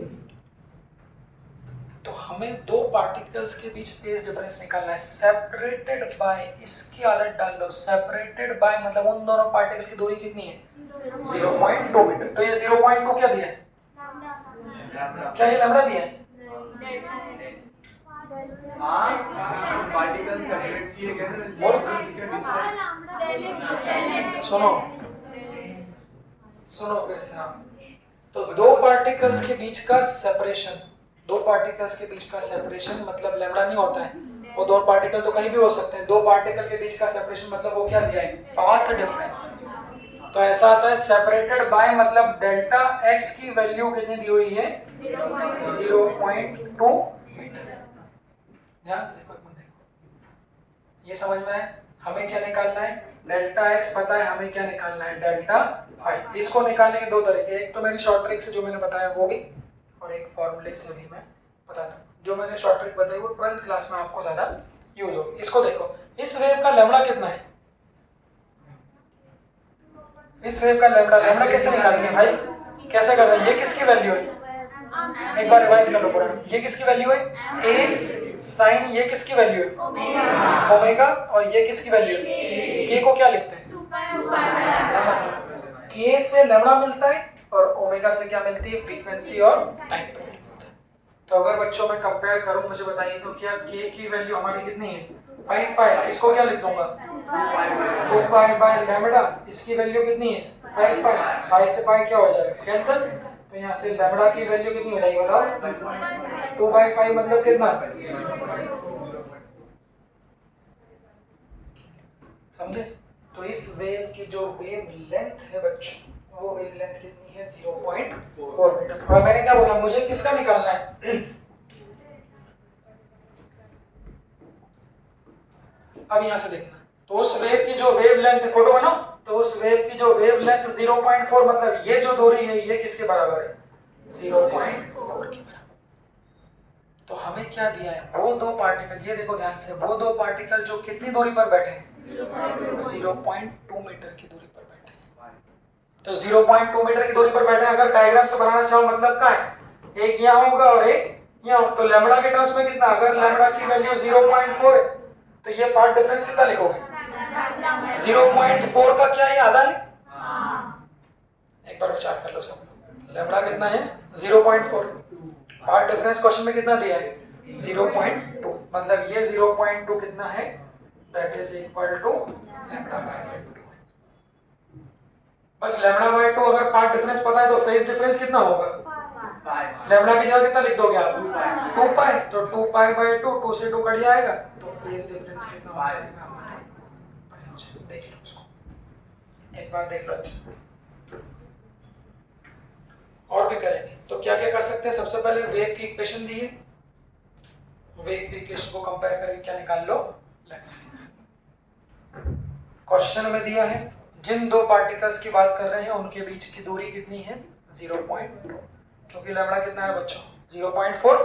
तो हमें दो पार्टिकल्स के बीच फेज डिफरेंस निकालना है, सेपरेटेड बाय। इसकी आदत डाल लो, सेपरेटेड बाय मतलब उन दोनों पार्टिकल की दूरी कितनी है? 0.2 मीटर। तो ये 0.2 क्या दिया है? क्या ये लैम्बडा दिया है? पार्टिकल सेपरेट किए गए। सुनो सुनो फिर से, हाँ तो दो पार्टिकल्स के बीच का सेपरेशन, दो पार्टिकल्स के बीच का सेपरेशन मतलब लैम्डा नहीं होता है, वो दो पार्टिकल तो कहीं भी हो सकते हैं, दो पार्टिकल के बीच का सेपरेशन मतलब वो क्या दिया है, पाथ डिफरेंस। तो ऐसा आता है सेपरेटेड बाय मतलब डेल्टा एक्स की वैल्यू कितनी दी हुई है, 0.2 मीटर। ध्यान से देखो, ये समझ में है। हमें क्या निकालना है, डेल्टा एक्स पता है, हमें क्या निकालना है, डेल्टा फाई। इसको निकालने के दो तरीके, एक तो मेरी शॉर्ट ट्रिक से जो मैंने बताया वो भी, और एक फॉर्मूले से भी मैं बता दूं। जो मैंने शॉर्ट ट्रिक बताई वो 12th क्लास में आपको ज्यादा यूज होगी। इसको देखो, इस वेव का लैम्डा कितना है, इस वेव का लैम्डा, लैम्डा कैसे निकालेंगे भाई, कैसे कर रहे हैं, ये किसकी वैल्यू है, एक बार रिवाइज कर लो पूरा, ये किसकी वैल्यू है, ए साइन, ये किसकी वैल्यू है, ओमेगा, और ये किसकी वैल्यू है, के को क्या लिखते हैं, के से लैम्डा मिलता है और ओमेगा से क्या मिलती है, फ्रीक्वेंसी और टाइम पीरियड मिलता है। तो अगर बच्चों में कंपेयर करूं, मुझे बताइए तो क्या के की वैल्यू हमारी कितनी है, 5 पाई, इसको क्या लिख दूंगा, 2 पाई बाय लैम्डा, इसकी वैल्यू कितनी है, 5 पाई, पाई से पाई क्या हो जाएगा, कैंसिल, तो यहाँ से लैम्डा की वैल्यू कितनी हो जाएगी बताओ, 2/5 मतलब कितना, समझे। तो इस वेव की जो वेव लेंथ है बच्चों, वो वेव लेंथ कितनी है, 0.4 मीटर। और मैंने क्या बोला, मुझे किसका निकालना है, अब यहाँ से देखना, तो उस वेव की जो वेव लेंथ, फोटो है ना, तो उस वेव की जो वेव लेंथ 0.4 मतलब ये जो दूरी है ये किसके बराबर है, 0.4 के बराबर। तो हमें क्या दिया है, वो दो पार्टिकल, ये देखो ध्यान से, वो दो पार्टिकल जो कितनी दूरी पर बैठे हैं, 0.2 मीटर की दूरी पर बैठे हैं। तो 0.2 मीटर की दूरी पर बैठे हैं, अगर डायग्राम से बनाना चाहो मतलब क्या है, एक यहाँ होगा और एक यहाँ होगा, तो लैम्डा के टर्म्स में कितना, अगर लैम्डा की वैल्यू 0.4 है तो ये पार्ट डिफरेंस कितना लिखोगे, 0.4 का क्या है, आधा है, एक बार विचार कर लो सब लोग, लैम्डा कितना है, 0.4, पार्ट डिफरेंस क्वेश्चन में कितना दिया है, 0.2, मतलब ये 0.2 कितना है, that is equal to lambda by 2। बस लैम्डा बाय 2 अगर पार्ट डिफरेंस पता है तो फेज डिफरेंस कितना होगा, लैम्डा की जगह कितना लिख दोगे आप, 2 पाई, तो 2 पाई बाय 2, 2 से 2 कट जाएगा, तो फेज डिफरेंस कितना हो जाएगा, देख लो उसको, एक बार देख लो अच्छा। और भी करेंगे तो क्या क्या कर सकते हैं, सबसे पहले वेव की इक्वेशन दी है, वेव की इक्वेशन को कंपेयर करके क्या निकाल लो, क्वेश्चन में दिया है जिन दो पार्टिकल्स की बात कर रहे हैं उनके बीच की दूरी कितनी है, 0.2, क्योंकि लैम्डा कितना है बच्चों, 0.4,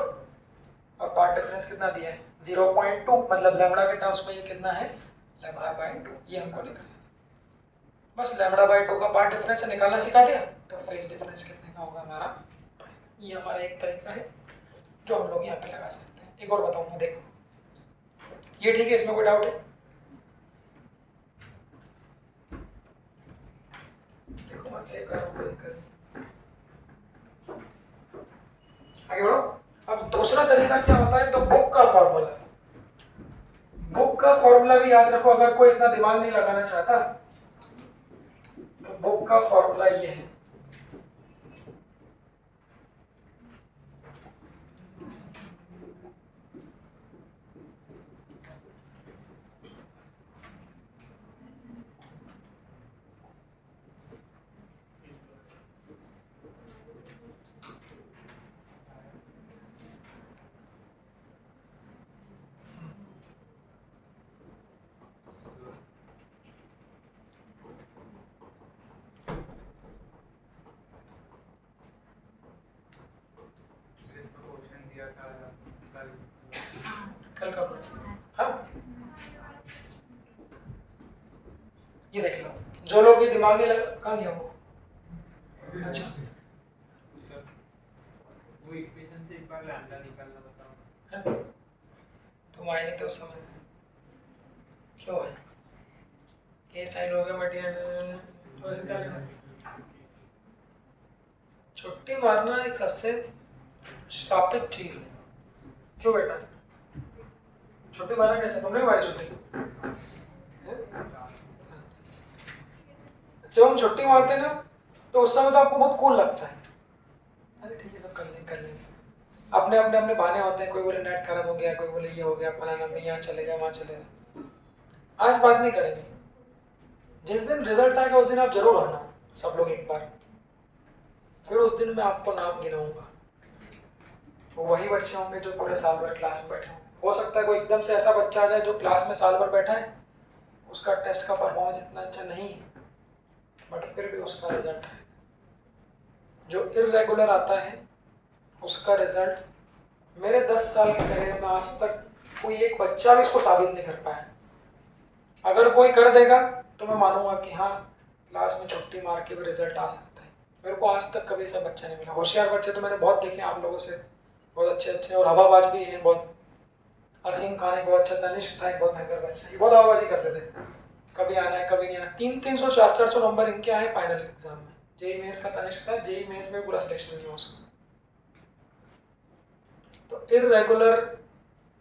और पार्ट डिफरेंस कितना दिया है, 0.2, मतलब लैम्डा के टर्म्स में ये कितना है, लैम्डा बाय 2, ये हमको निकालना। बस लैम्डा बाय 2 का पार्ट डिफरेंस निकालना सिखा दिया, तो फेज डिफरेंस कितने का होगा हमारा, ये हमारा एक तरीका है जो हम लोग यहाँ पे लगा सकते हैं। एक और बताऊंगा, देखो ये ठीक है, इसमें कोई डाउट है, देखो मत सेव करो, आगे बढ़ो। अब दूसरा तरीका क्या होता है, तो बुक का फॉर्मूला, बुक का फॉर्मूला भी याद रखो, अगर कोई इतना दिमाग नहीं लगाना चाहता तो बुक का फॉर्मूला ये है, कल का हाँ, ये देख लो, जो लोग ये दिमाग में लगा, कहाँ गया वो, अच्छा सर वो इक्वेशन से एक बार लैम्डा निकालना बताओ, तुम आए नहीं तो समझ क्यों है, ये साइन हो गया बट वैसे क्या लेना, छुट्टी मारना एक सबसे श्रापित चीज है, क्यों बेटा, छुट्टी मारना कैसे, तुमने भी मारी छुट्टी, जब हम छुट्टी मारते हैं ना तो उस समय तो आपको बहुत कूल लगता है, अपने अपने अपने बहाने होते हैं, कोई बोले नेट खत्म हो गया, कोई बोले ये हो गया, फलाना में यहाँ चले गया, वहाँ चले गए। आज बात नहीं करेंगे, जिस दिन रिजल्ट आएगा उस दिन आप जरूर आना सब लोग एक बार, फिर उस दिन मैं आपको नाम गिनाऊंगा। वो वही बच्चे होंगे जो पूरे साल भर क्लास में बैठे होंगे। हो सकता है कोई एकदम से ऐसा बच्चा आ जाए जो क्लास में साल भर बैठा है, उसका टेस्ट का परफॉर्मेंस इतना अच्छा नहीं है, बट फिर भी उसका रिजल्ट है। जो इर्रेगुलर आता है उसका रिजल्ट मेरे 10 साल के करियर में आज तक कोई एक बच्चा भी उसको साबित नहीं कर पाया। अगर कोई कर देगा तो मैं मानूंगा कि हाँ क्लास में छुट्टी मार के भी रिजल्ट आ सकता है। मेरे को आज तक कभी ऐसा बच्चा नहीं मिला। होशियार बच्चे तो मैंने बहुत देखे आप लोगों से, बहुत अच्छे अच्छे और हवाबाज भी हैं। बहुत असीम खान एक बहुत अच्छा, तनिष्क था एक बहुत भयंकर बच्चा, ये बहुत हवाबाजी करते थे, कभी आना है कभी नहीं आना। 300 400 नंबर इनके आए फाइनल एग्जाम में। जेई मेंस का तनिष्क था, जेई मेंस में पूरा सिलेक्शन नहीं हुआ उसका। तो इर्रेगुलर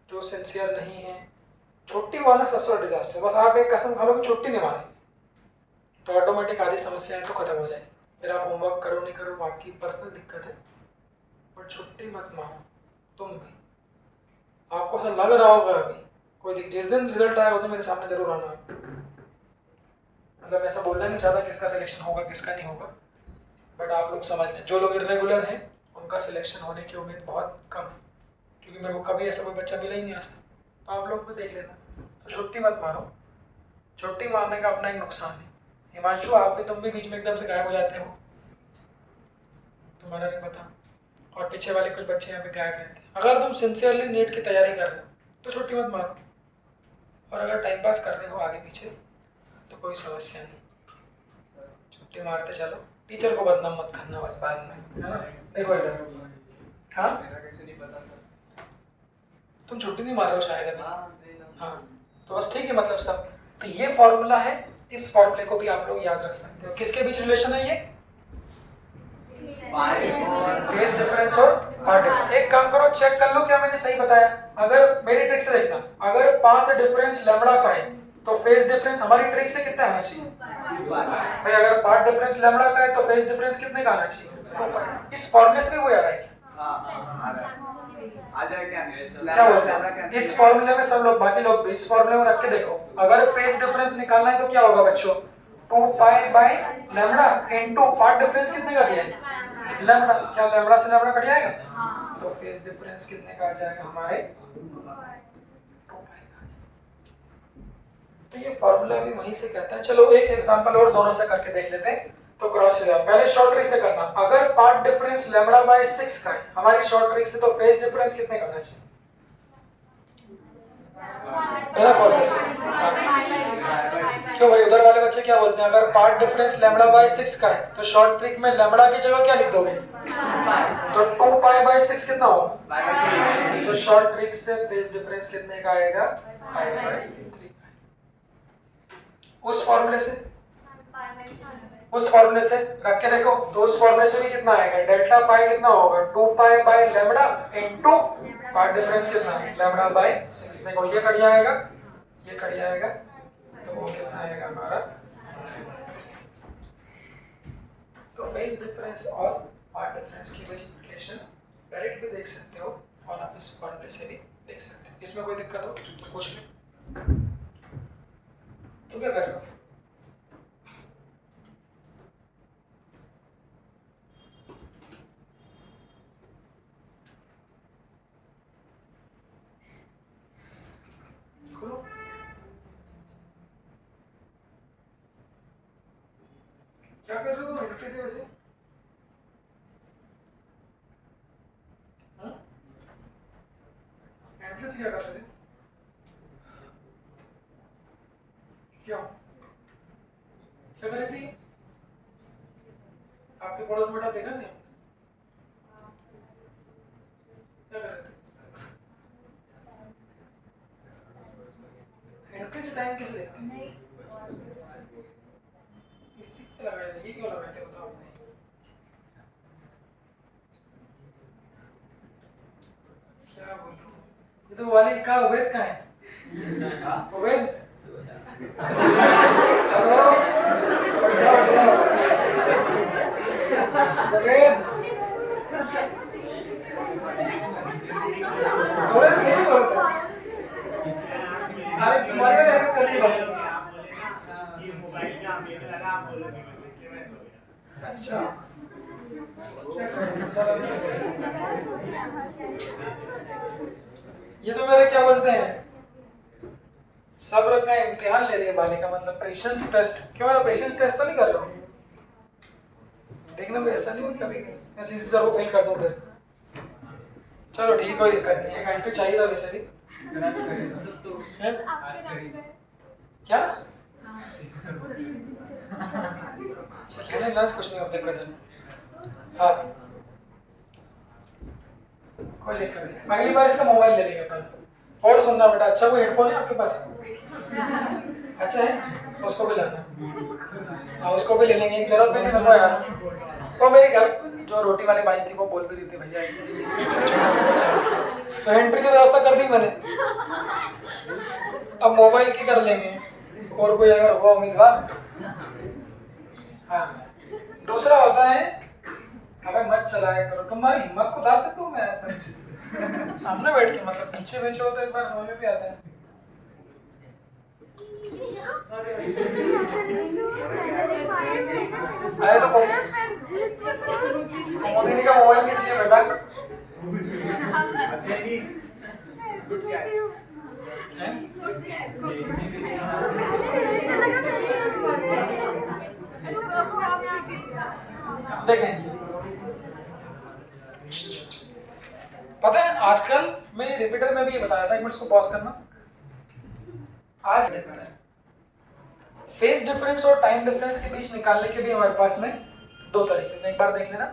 जो सिंसियर नहीं है, छुट्टी वाला सबसे बड़ा डिजास्टर। बस आप एक कसम खा लो कि छुट्टी नहीं मारेंगे तो ऑटोमेटिक आधी समस्याएं तो खत्म हो जाए। फिर आप होमवर्क करो नहीं करो बाकी पर्सनल दिक्कत है, बट छुट्टी मत मारो तुम भी। आपको ऐसा लग रहा होगा अभी कोई जिस दिन रिजल्ट आएगा उस दिन मेरे सामने जरूर आना। मतलब ऐसा बोलना नहीं चाहता किसका सिलेक्शन होगा किसका नहीं होगा, बट आप लोग समझ लें जो लोग इर्रेगुलर हैं उनका सिलेक्शन होने की उम्मीद बहुत कम है, क्योंकि मेरे को कभी ऐसा कोई बच्चा मिला ही नहीं आज तक। तो आप लोग भी देख लेना, तो छुट्टी मत मारो। छुट्टी मारने का अपना एक नुकसान है। हिमांशु आप भी, तुम भी बीच में एकदम से गायब हो जाते हो, तुम्हारा नहीं पता, और पीछे वाले कुछ बच्चे यहाँ पे गायब रहते हैं। अगर तुम सिंसियरली नीट की तैयारी कर रहे हो तो छुट्टी मत मारो, और अगर टाइम पास कर रहे हो आगे पीछे तो कोई समस्या नहीं, छुट्टी मारते चलो। टीचर को बदनाम मत करना बस बाद में, है ना। देखो इधर, हाँ मेरा कैसे नहीं पता सर? तुम छुट्टी नहीं मार रहे हो शायद अभी। हाँ तो बस ठीक है, मतलब सब। तो ये फॉर्मूला है, इस फॉर्मूले को भी आप लोग याद रख सकते हो। किसके बीच रिलेशन है ये? फेज डिफरेंस और पाथ डिफरेंस। एक काम करो, चेक कर लो क्या मैंने सही बताया। अगर मेरी ट्रिक से देखना, अगर पाथ डिफरेंस लैम्बडा का है तो फेज डिफरेंस हमारी ट्रिक से कितना आना चाहिए भाई? अगर पाथ डिफरेंस लैम्बडा का है तो फेज डिफरेंस कितने का आना चाहिए? 2 इस फॉर्मूले से भी वो आ रहा है क्या? आ जाए क्या? क्या बोलते हैं? इस फॉर्मूले में सब लोग, बाकी लोग भी इस फॉर्मूले में रख के देखो। अगर फेज डिफरेंस निकालना है तो क्या होगा बच्चों? 2 pi by lambda into path difference कितने का दिया है? लैम्बडा। क्या लैम्बडा से लैम्बडा कट जाएगा? तो फेज डिफरेंस कितने का आ जाएगा हमारे? 2 पाई का। तो ये फॉर्मूला भी वहीं से कहता है। चलो एक एग्जांपल और दोनों से करके देख लेते हैं तो क्रॉस हो जाए। पहले शॉर्ट ट्रिक से करना। अगर पाथ डिफरेंस लैम्बडा बाय 6 का है हमारी शॉर्ट ट्रिक से, तो फेज डिफरेंस कितने का होना चाहिए? पहला फॉर्मूला से। क्यों भाई उधर वाले बच्चे क्या बोलते हैं? अगर पाथ डिफरेंस लैम्बडा बाय 6 का है तो शॉर्ट ट्रिक में लैम्बडा की जगह क्या लिख दोगे? तो 2 पाई बाय 6 कितना होगा? तो शॉर्ट ट्रिक से फेज डिफरेंस कितने का आएगा? Pi by 3। उस फॉर्मूले से रख के देखो, तो उस फॉर्मूले से भी कितना आएगा? डेल्टा पाई कितना होगा? 2 pi by lambda into path difference कितना है? Lambda by 6। देखो ये कट जाएगा, ये कट जाएगा, तो वो कितना आएगा हमारा? तो फेज डिफरेंस और पाथ डिफरेंस की बीच रिलेशन डायरेक्ट भी देख सकते हो और आप इस फॉर्मूले से भी देख सकते हो। इसमें कोई दिक्कत हो तो पूछ लो। तो क्या कर रहे हो? खोलो। क्या कर रहे हो इंडस्ट्री से वैसे? इंडस्ट्री से क्या कर रहे थे? क्यों? क्या कर रही थी? आपके पड़ोस में बैठा देखा नहीं? क्या कर रहे थे? इंडस्ट्री से टाइम कैसे देखते हैं? इसी पे लगाए थे, ये क्यों लगाए थे बताओ? क्या बोलूं? ये तो वाली का उबैद का है। उबैद हेलो, उबैद तुम्हारे में मेहनत करनी पड़ेगी। आप बोले ना ये मोबाइल में आप ये लगा आप बोलोगे मेरे को, इसलिए मैं सो गया। अच्छा ये तो मेरे क्या बोलते हैं सब्र का इम्तिहान ले रही है बालिका, मतलब पेशेंस टेस्ट। क्यों मेरा पेशेंस टेस्ट तो नहीं कर रहा हूँ? देखने में ऐसा नहीं हो कभी मैं सीसी सर को फेल कर दूं फिर। चलो ठीक, कोई दिक्कत नहीं है, घंटे चाहिए था वैसे भी। हैं? क्या चलिए लंच कुछ नहीं होता, कोई दिन। हाँ कोई दिक्कत नहीं, अगली बार इसका मोबाइल ले लेंगे अपन। और सुनना बेटा, अच्छा कोई हेडफोन है आपके पास? अच्छा है, उसको भी लाना। हाँ उसको भी ले लेंगे, एक जरूरत भी नहीं बनवा यार। वो मेरी घर जो रोटी वाली बाई थी वो बोल भी रही थी भैया तो एंट्री की व्यवस्था कर दी मैंने। अब मोबाइल की कर लेंगे, और कोई अगर हुआ उम्मीदवार। हाँ दूसरा होता है अगर मत चलाया करो, तुम्हारी हिम्मत को डाल दे, तुम मैं सामने बैठ के मतलब पीछे बेचो तो एक बार समझ में भी आता है। अरे तो मोदी का मोबाइल नहीं चाहिए बेटा। देखें पता है आजकल मैं रिपीटर में भी ये बताया था, एक मिनट इसको पॉज करना। आज देखना है फेज डिफरेंस और टाइम डिफरेंस के बीच निकालने के भी हमारे पास में दो तरीके हैं, एक बार देख लेना।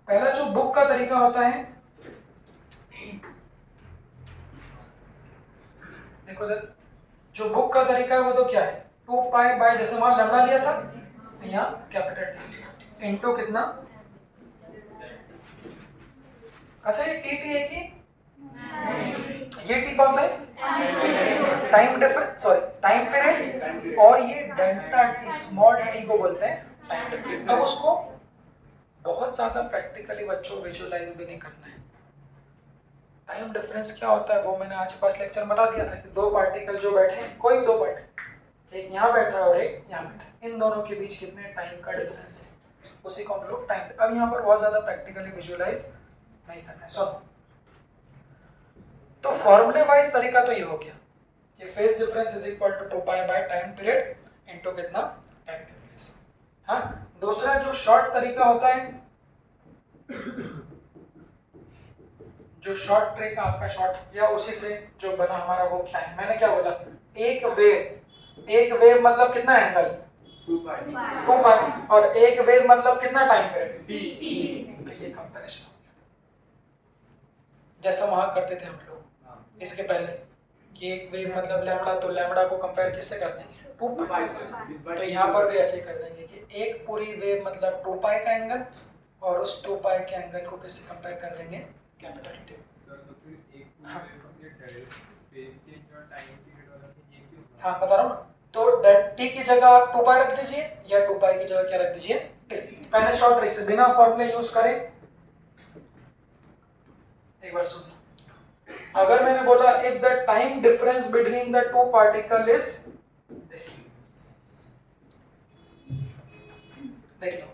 पहला जो बुक का तरीका होता है, देखो जो बुक का तरीका है वो तो क्या है 2 पाई बाय, जैसे मान लैम्डा लिया था यहाँ कैपिटल टी इनटू कितना। अच्छा ये टी टी है कि ये टी कौन सा है? Time difference, sorry time period, और ये डेल्टा टी स्मॉल टी को बोलते हैं टाइम डिफरेंस। अब उसको बहुत ज्यादा प्रैक्टिकली बच्चों विजुअलाइज भी नहीं करना है। टाइम डिफरेंस क्या होता है वो मैंने आज फर्स्ट लेक्चर बता दिया था कि दो पार्टिकल जो बैठे हैं, कोई भी दो पार्टिकल, एक यहाँ बैठा है और एक यहाँ बैठा है, इन दोनों के बीच कितने टाइम का डिफरेंस है, उसी को हम लोग टाइम। अब यहाँ पर बहुत ज्यादा प्रैक्टिकली विजुअलाइज नहीं करना है। सुनो तो फॉर्मूले वाइज तरीका तो ये हो गया कि phase difference is equal to 2 pi by time period into कितना टाइम डिफरेंस। हाँ दूसरा जो शॉर्ट तरीका होता है, जो शॉर्ट ट्रिक आपका शॉर्ट या उसी से जो बना हमारा वो क्या है, मैंने क्या बोला एक वेव मतलब कितना एंगल 2 पाई, और एक वेव मतलब कितना टाइम पीरियड t। तो ये कंपैरिजन हो गया जैसा वहां करते थे हम लोग इसके पहले कि एक वेव मतलब लैम्डा, तो लैम्डा को कंपेयर किससे कर देंगे 2 पाई। तो यहाँ पर भी ऐसे ही कर देंगे कि एक पूरी वेव मतलब 2 पाई का एंगल, और उस 2 पाई के एंगल को किससे कंपेयर कर देंगे कैपिटल टी। सर तो फिर एक पूरी फेज चेंज और टाइम पीरियड वाला थी, ये क्यों? हाँ बता रहा हूँ ना, तो टी की जगह आप 2 पाई रख दीजिए या 2 पाई की जगह क्या रख दीजिए टी। पहले शॉर्ट ट्रिक से बिना फॉर्मूले यूज करें, एक बार सुन। अगर मैंने बोला if the time difference between the two particle is this, देख लो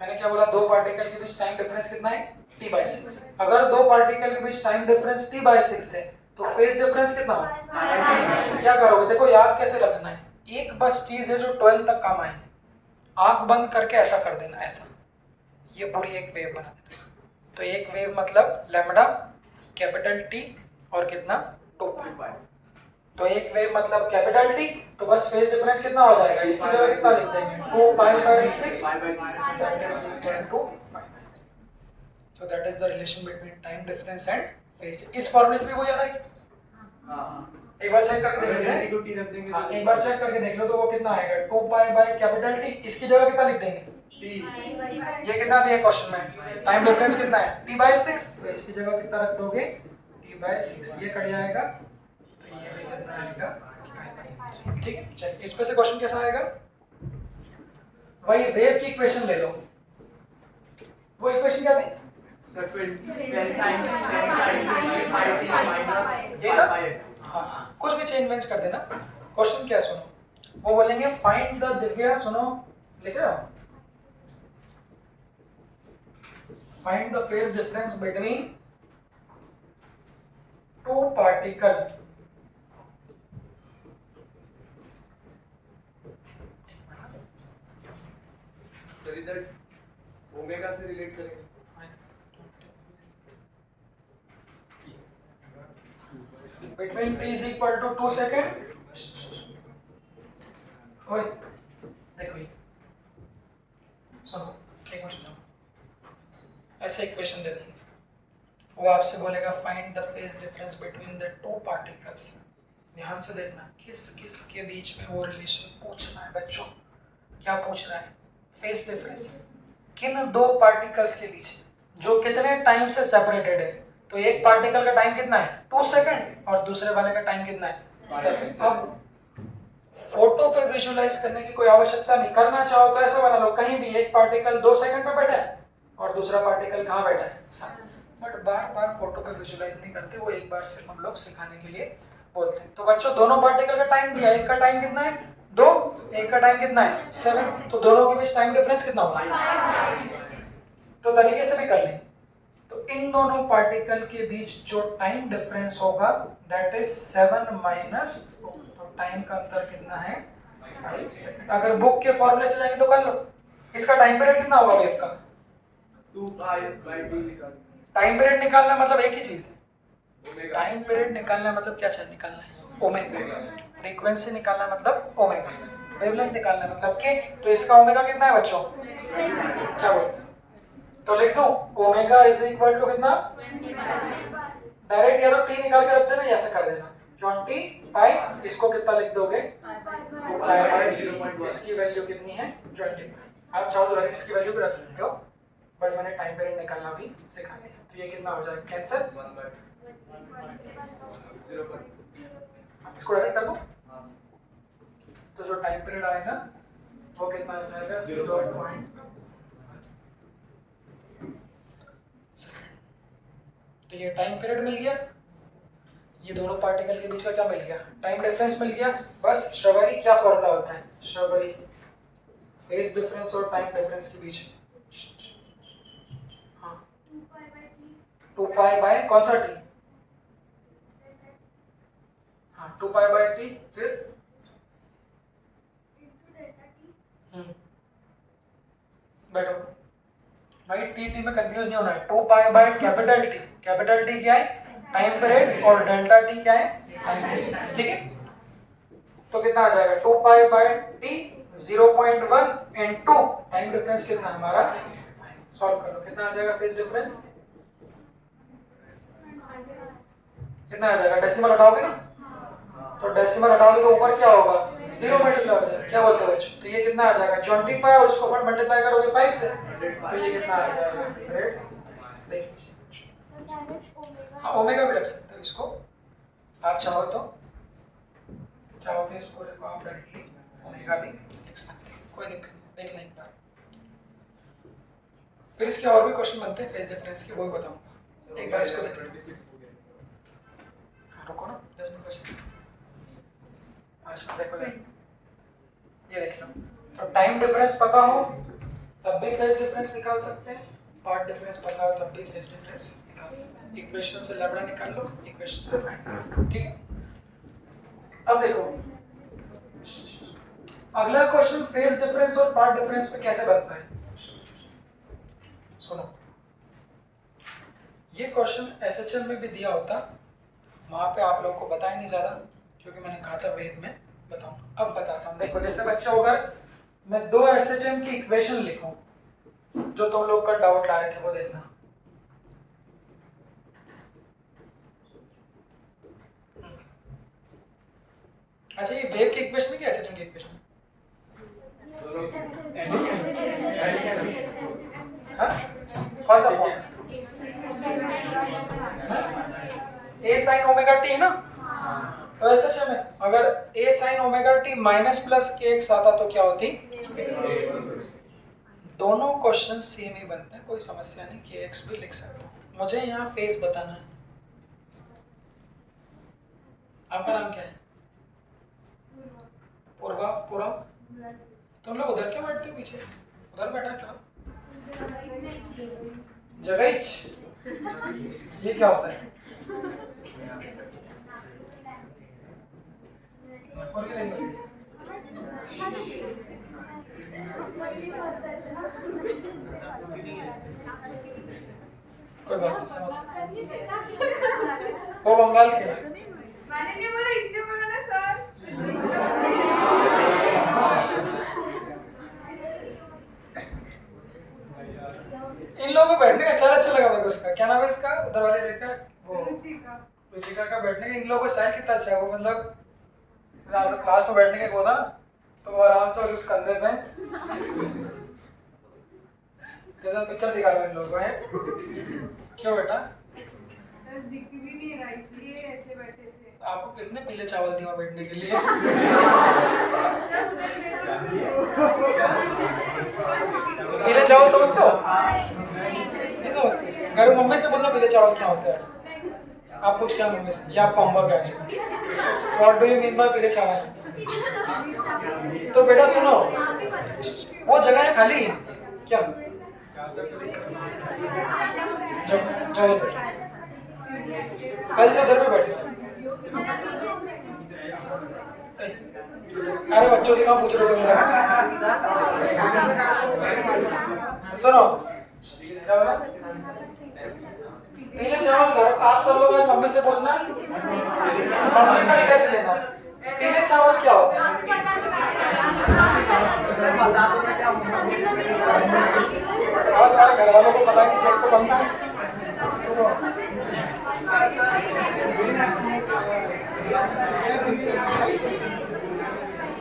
मैंने क्या बोला, दो पार्टिकल के बीच टाइम डिफरेंस कितना है t/6। अगर दो पार्टिकल के बीच टाइम डिफरेंस t/6 है तो फेज डिफरेंस कितना हो? क्या करोगे, देखो याद कैसे रखना है, एक बस चीज है जो 12 तक काम आएगी, आंख बंद करके ऐसा कर देना, ऐसा ये पूरी एक वेव बना देना। तो एक वेव मतलब लैम्डा कैपिटल टी और कितना 2 पाई, तो एक वेव मतलब कैपिटल टी, तो बस फेज डिफरेंस कितना हो जाएगा, इसकी जगह कितना लिख देंगे 2 pi bye 6 that is equal to 5। so that is the relation between time difference and phase। इस फॉर्मूले से भी वो याद है क्या? हां एक बार चेक करके देख लेते हैं। हां एक बार चेक करके देख लो तो वो कितना आएगा 2 पाई बाय कैपिटल टी, इसकी जगह कितना लिख देंगे t। ये कितना दिया क्वेश्चन में, टाइम डिफरेंस कितना है t/6, तो इसकी जगह कितना रख दोगे t/6, ये कट जाएगा तो ये भी कितना आएगा t/3। ठीक है चलिए इस पे से क्वेश्चन कैसा आएगा, वही वेव की इक्वेशन ले लो। वो इक्वेशन क्या थी कुछ भी चेंज वेंज कर देना। क्वेश्चन क्या सुनो, वो बोलेंगे फाइंड द दिव्या, सुनो लिख रहे हो, find the phase difference between two particle. Sir इधर ओमेगा से रिलेट करेंगे। Between t is equal to 2 second. ओए देखो ये सुनो, एक मिनट सुनो, ऐसे इक्वेशन दे देंगे, वो आपसे बोलेगा find the phase difference between the two particles. ध्यान से देखना किस किस के बीच में वो रिलेशन पूछना है बच्चों। क्या पूछ रहा है? फेज डिफरेंस किन दो पार्टिकल्स के बीच जो कितने टाइम से सेपरेटेड है। तो एक पार्टिकल का टाइम कितना है 2 सेकंड और दूसरे वाले का टाइम कितना है 7। अब फोटो पे विजुलाइज करने की कोई आवश्यकता नहीं, करना चाहो तो ऐसा बना लो कहीं भी एक पार्टिकल 2 सेकंड पे बैठा है और दूसरा पार्टिकल कहाँ बैठा है 7। बट बार बार फोटो पे विजुलाइज नहीं करते, वो एक बार सिर्फ हम लोग सिखाने के लिए बोलते हैं। तो बच्चों दोनों पार्टिकल का टाइम दिया, एक का टाइम कितना है 2, एक का टाइम कितना है 7, तो दोनों के बीच टाइम डिफरेंस कितना होगा। तो तरीके से भी कर लें, तो इन दोनों पार्टिकल के बीच जो टाइम डिफरेंस होगा दैट इज 7 माइनस 2, तो टाइम का अंतर कितना है 5 सेकंड। अगर बुक के फॉर्मूले से जाएंगे तो कर लो, इसका टाइम पीरियड कितना होगा वेव का 2π/t निकालना। टाइम पीरियड निकालना मतलब एक ही चीज है, ओमेगा टाइम पीरियड निकालना मतलब क्या चाहिए निकालना है ओमेगा, फ्रीक्वेंसी निकालना मतलब ओमेगा, वेवलेंथ निकालना मतलब के। तो इसका ओमेगा कितना है बच्चों, क्या बोलते हैं, तो लिख दूं ओमेगा इज इक्वल टू कितना, डायरेक्ट या तो टी निकाल के रख देना, ऐसा कर देना 20 पाई, इसको कितना लिख दोगे 2π/0, इसकी वैल्यू कितनी है 20 पाई। आप चाहो तो इसकी वैल्यू भी रख सकते हो, बट मैंने टाइम पीरियड निकालना भी सिखा दिया। तो ये कितना हो जाएगा कैंसर, 1/0 इसको डायरेक्ट कर दो, तो जो टाइम पीरियड आएगा वो कितना आ जाएगा 0.1। तो ये टाइम पीरियड मिल गया, ये दोनों पार्टिकल के बीच का क्या मिल गया टाइम डिफरेंस मिल गया। बस श्रवरी क्या फॉर्मूला होता है, श्रवरी फेज डिफरेंस और टाइम डिफरेंस के बीच, हाँ 2π कौन सा t, हाँ 2π/t, फिर बैठो भाई, टी में कंफ्यूज नहीं होना है। 2π/कैपिटल T, कैपिटल T क्या है टाइम पीरियड और डेल्टा T क्या है टाइम डिफरेंस, ठीक है। तो कितना आ जाएगा 2π/T 0.1 इनटू टाइम डिफरेंस कितना है हमारा, सॉल्व करो कितना आ जाएगा फेज डिफरेंस, कितना आ जाएगा, डेसिमल हटाओगे ना, तो डेसिमल हटाओगे तो ऊपर क्या होगा 0 मल्टीप्लाई हो जाएगा, क्या बोलते हो बच्चों। तो ये कितना आ जाएगा 20 पाई और उसको मल्टीप्लाई करोगे 5 से, तो ये कितना आ जाएगा 100। देख लीजिए, हाँ ओमेगा भी रख सकते हो इसको, आप चाहो तो इसको देखो आप डायरेक्टली ओमेगा भी लिख सकते हो, कोई दिक्कत नहीं, देख लें एक बार। फिर इसके और भी क्वेश्चन बनते हैं फेज डिफरेंस के, वो भी बताऊंगा, एक बार इसको देख लो। हाँ रुको ना 10 मिनट बचे, देखो ये देख लो, तो टाइम डिफरेंस पता हो तब भी फेज डिफरेंस निकाल सकते हैं, पार्ट डिफरेंस पता हो तब भी फेज डिफरेंस निकाल सकते हैं। इक्वेशन से लैम्डा निकाल लो, इक्वेशन से फाइंड, ठीक है। अब देखो अगला क्वेश्चन फेज डिफरेंस और पार्ट डिफरेंस पे कैसे बनता है, सुनो। ये क्वेश्चन एसएचएम में भी दिया होता, वहां पे आप लोगों को बताया नहीं ज्यादा क्योंकि मैंने कहा था वेद में बताऊंगा, अब बताता हूँ। देखो जैसे बच्चा अगर मैं 2 एसएचएम की इक्वेशन लिखूं, जो तुम लोग का डाउट ला रहे थे वो देखना। अच्छा ये वेव की इक्वेशन है कि एसएचएम की इक्वेशन है? हाँ? कौन सा form? A sine omega T है ना, तो एसएचएम है। अगर A sine omega T minus plus के एक साथ आता तो क्या होती, दोनों क्वेश्चन सेम ही बनते हैं, कोई समस्या नहीं, के एक्स भी लिख सकते हो। मुझे यहाँ फेज बताना है। आपका नाम क्या है? पूर्वा पूरा। तुम लोग उधर क्यों बैठते हो पीछे? उधर बैठा करो। जगह ये क्या होता है? और क्या नहीं? कोई बात नहीं, समझ सकते। वो बंगाल के हैं। मैंने नहीं बोला, इसने बोला ना सर। इन लोगों को बैठने का स्टाइल अच्छा लगा मेरे को। इसका क्या नाम है इसका? उधर वाले रेखा वो रुचिका का बैठने का इन लोगों का स्टाइल कितना अच्छा है। वो मतलब क्लास में बैठने का वो था ना, तो वो आराम से और उस कंधे पे जैसा पिक्चर दिखा रहा है इन लोगों को है। क्यों बेटा? दिख भी नहीं रहा, इसलिए ऐसे बैठे थे। आपको किसने पीले चावल दिए वहाँ बैठने के लिए? पीले चावल समझते हो? नहीं समझते? घर में मम्मी से बोलना पीले चावल क्या होते हैं। आप पूछ क्या मम्मी से, ये आपका होमवर्क है आज। What do you mean by पीले चावल? तो बेटा सुनो, वो जगह है खाली क्या? जो कल से उधर पे बैठे। अरे बच्चों से कहाँ पूछ रहे हो तुम? सुनो, क्या बोला? पीले चावल करो। आप सब लोग आज मम्मी से पूछना, मम्मी का टेस्ट लेना। पीले चावल क्या होते हैं? और तुम्हारे घर वालों को पता ही नहीं, चेक तो करना।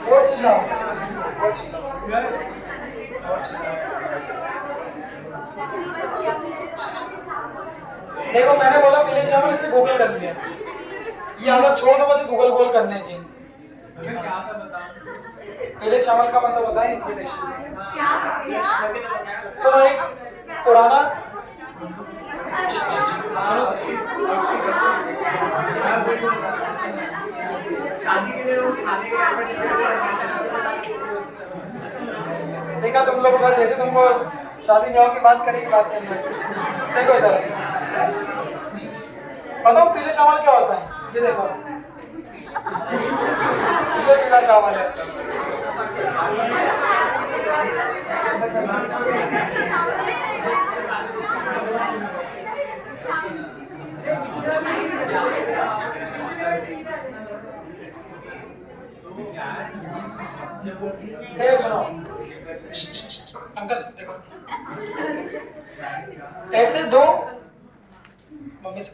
वो चिल्लाओ, वो चिल्लाओ, वो चिल्लाओ। देखो मैंने बोला पीले चावल, इसने गूगल कर लिया। ये आदत छोड़ दो बस गूगल गोल करने की। क्या था बताओ? पीले चावल का मतलब होता है इन्विटेशन। सुनो एक पुराना, सुनो शादी के लिए खाने देखा तुम लोग बस जैसे तुमको शादी ब्याह की बात करेंगे बात करनी। देखो इधर बताओ पीले चावल क्या होता है? ये देखो ये पीला चावल है। देखो सुनो अंकल, देखो ऐसे दो मम्मी से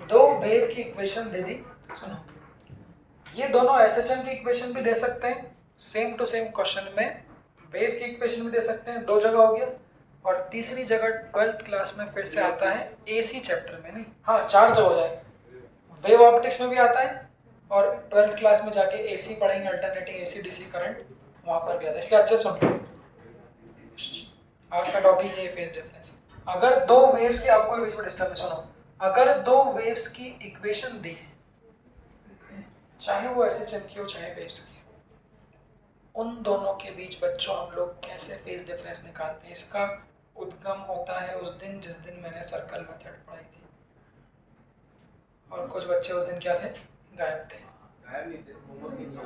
दो वेव की इक्वेशन दे दी। सुनो, ये दोनों एसएचएम की इक्वेशन भी दे सकते हैं, सेम टू सेम क्वेश्चन में वेव की इक्वेशन भी दे सकते हैं। दो जगह हो गया। और तीसरी जगह 12th क्लास में फिर से आता है एसी चैप्टर में, नहीं हाँ 4 जगह हो जाए। वेव ऑप्टिक्स में भी आता है और 12th क्लास में जाके एसी पढ़ेंगे, अल्टरनेटिंग एसी डीसी करंट, वहाँ पर भी आता है। इसलिए अच्छे सुन, आज का टॉपिक ये फेज डिफरेंस। अगर दो वेव्स की, आपको बीच में डिस्टर्ब सुनो, अगर दो वेव्स की इक्वेशन दी है, चाहे वो एसएचएम की हो चाहे वेव्स की, उन दोनों के बीच बच्चों हम लोग कैसे फेज डिफरेंस निकालते हैं? इसका उद्गम होता है उस दिन जिस दिन मैंने सर्कल मेथड पढ़ाई थी। और कुछ बच्चे उस दिन क्या थे? गायब थे।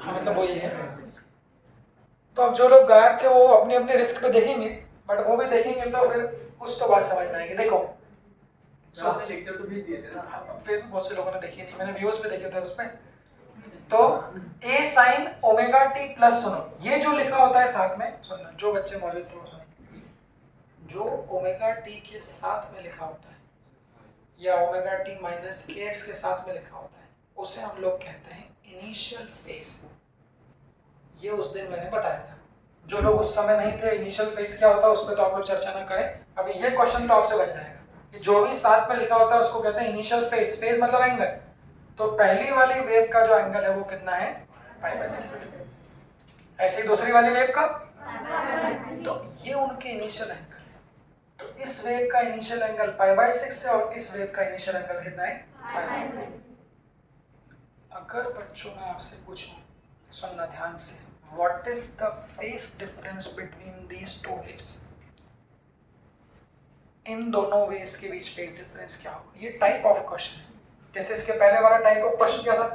हाँ मतलब वही है। तो अब जो लोग गायब थे वो अपने अपने रिस्क पे देखेंगे, बट वो भी देखेंगे तो फिर कुछ तो बात समझ में आएगी। देखो आपने लेक्चर तो भेज दिए थे ना, फिर बहुत से लोगों ने देखी नहीं, मैंने व्यूज पे देखे थे उसमें। तो a sin omega t plus, सुनो ये जो लिखा होता है साथ में, सुनना जो बच्चे मौजूद थे सुनो, जो ओमेगा t के साथ में लिखा होता है या ओमेगा t माइनस kx के साथ में लिखा होता है, उसे हम लोग कहते हैं इनिशियल फेज। ये उस दिन मैंने बताया था। जो लोग उस समय नहीं थे, इनिशियल फेज क्या होता है उस पर तो आप लोग चर्चा ना करें। अभी ये क्वेश्चन तो आपसे बन जाएगा कि जो भी साथ में लिखा होता है उसको कहते हैं इनिशियल फेज। फेज मतलब एंगल। तो पहली वाली वेव का जो एंगल है वो कितना है? π/6। ऐसे ही दूसरी वाली वेव का, तो ये उनके इनिशियल एंगल है। तो इस वेव का इनिशियल एंगल π/6 है और इस वेव का इनिशियल एंगल कितना है? π/3। अगर बच्चों मैं आपसे पूछूं, सुनना ध्यान से, what is the phase difference between these two waves? इन दोनों वेव्स के बीच फेस डिफरेंस क्या होगा? ये टाइप ऑफ क्वेश्चन है। जैसे इसके पहले वाला टाइप ऑफ क्वेश्चन क्या था,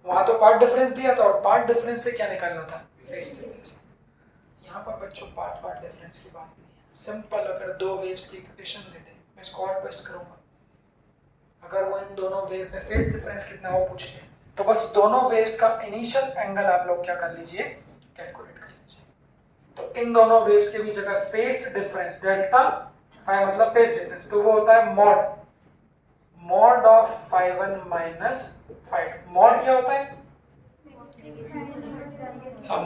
वहां तो पार्ट डिफरेंस दिया था और पार्ट डिफरेंस से क्या निकालना था, फेस डिफरेंस। यहाँ पर बच्चों पार्ट डिफरेंस की बात नहीं है। सिंपल, अगर दो वेव्स की इक्वेशन दे दे, मैं इसको और ट्विस्ट करूंगा, अगर वो इन दोनों वेव में फेस डिफरेंस कितना वो पूछते हैं, तो बस दोनों वेव्स का इनिशियल एंगल आप लोग क्या कर लीजिए, कैलकुलेट कर लीजिए। तो इन दोनों वेव्स के बीच अगर फेस डिफरेंस डेल्टा फाई मतलब फेस डिफरेंस, तो वो होता है mod of phi 1 minus phi 2। Mod क्या होता है?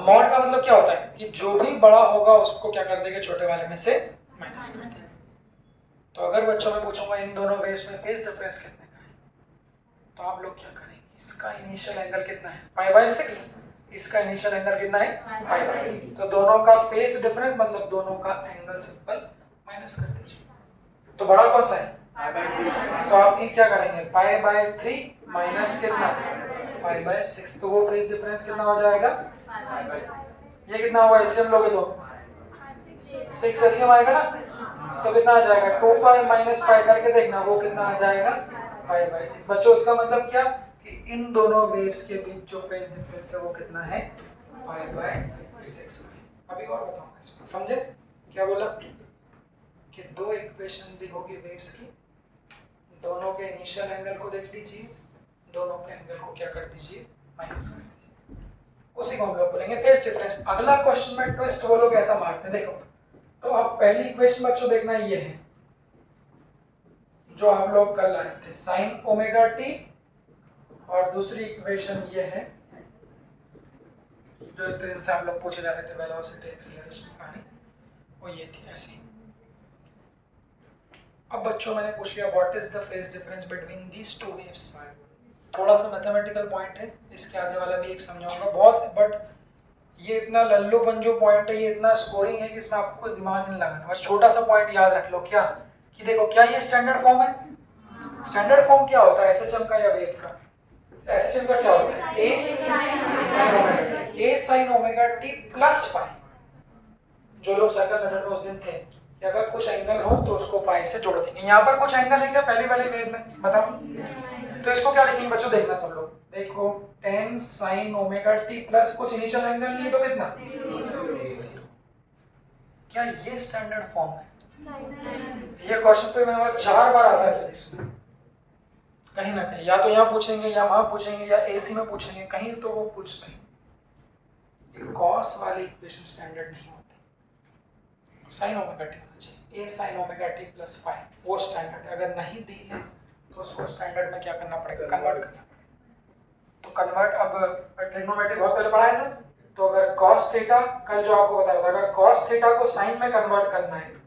मॉड का मतलब क्या होता है कि जो भी बड़ा होगा उसको क्या कर देंगे, छोटे वाले में से माइनस कर देंगे। तो अगर बच्चों में पूछूंगा इन दोनों वेव्स में फेस डिफरेंस कितने का है, तो आप लोग क्या करेंगे, इसका इनिशियल एंगल कितना है, π/6, इसका इनिशियल एंगल कितना है, π/3। तो दोनों का फेस डिफरेंस मतलब दोनों का एंगल सिंपल माइनस कर दीजिए। तो बड़ा कौन सा है, तो आप ये क्या करेंगे, π/3 माइनस कितना, π/6। तो वो फेस डिफरेंस कितना हो जाएगा, ये कितना होगा, एलसीएम लोगे तो 6 एलसीएम आएगा ना, तो कितना आ जाएगा, 2π माइनस पाई करके देखना, वो कितना आ जाएगा, π/6। बच्चों इसका मतलब क्या कि इन दोनों वेव्स के बीच जो फेस डिफरेंस है वो कितना है, π/6। अभी और बताऊंगा इसको, समझे क्या बोला कि दो इक्वेशन दी होगी वेव्स की, दोनों के इनिशियल एंगल को देख लीजिए, दोनों के एंगल को क्या कर दीजिए, माइनस कर दीजिए, उसी को हम लोग बोलेंगे फेस डिफरेंस। अगला क्वेश्चन में ट्विस्ट वो लोग ऐसा मारते हैं, देखो। तो अब पहली इक्वेशन बच्चों देखना ये है जो हम लोग कल लाए थे, sin ओमेगा टी, और दूसरी इक्वेशन ये है जो एक दिन से हम लोग पूछे जा रहे थे, वेलोसिटी एक्सीलरेशन कहानी, वो ये थी ऐसी। अब बच्चों मैंने पूछ लिया what is the phase difference between these two waves. थोड़ा सा मैथमेटिकल पॉइंट है, इसके आगे वाला भी एक समझाऊंगा बहुत, बट ये इतना लल्लूपन जो पॉइंट है, ये इतना स्कोरिंग है कि इसमें आपको कुछ दिमाग नहीं लगाना, बस छोटा सा पॉइंट याद रख लो, क्या कि देखो, क्या ये स्टैंडर्ड फॉर्म है? स्टैंडर्ड फॉर्म क्या होता है एसएचएम का या वेव का? एसएचएम का क्या होता है, a sin omega t plus phi. जो लोग सर्कल मेथड में उस दिन थे कि अगर कुछ एंगल हो तो उसको फाई से जोड़ देंगे। यहाँ पर कुछ एंगल है क्या पहले वाले वेव में, बताओ? तो इसको क्या लिखेंगे बच्चों, देखना सब लोग, देखो tan sin omega t plus कुछ इनिशियल एंगल नहीं है तो कितना, क्या ये स्टैंडर्ड फॉर्म है? ये क्वेश्चन पे मेरे 4 बार आता है फिजिक्स में, कहीं ना कहीं, या तो यहाँ पूछेंगे या वहां पूछेंगे या एसी में पूछेंगे, कहीं तो वो पूछते हैं। कॉस वाली इक्वेशन स्टैंडर्ड नहीं होती, साइन ओमेगा टी होना चाहिए, a sin omega T plus phi, वो स्टैंडर्ड। अगर नहीं दी है तो उसको स्टैंडर्ड में क्या करना पड़ेगा, कन्वर्ट करना पड़ेगा। तो कन्वर्ट, अब ट्रिग्नोमेट्री बहुत पहले पढ़ाया था, तो अगर cos थीटा, कल जो आपको बताया था, अगर cos थीटा को साइन में कन्वर्ट करना है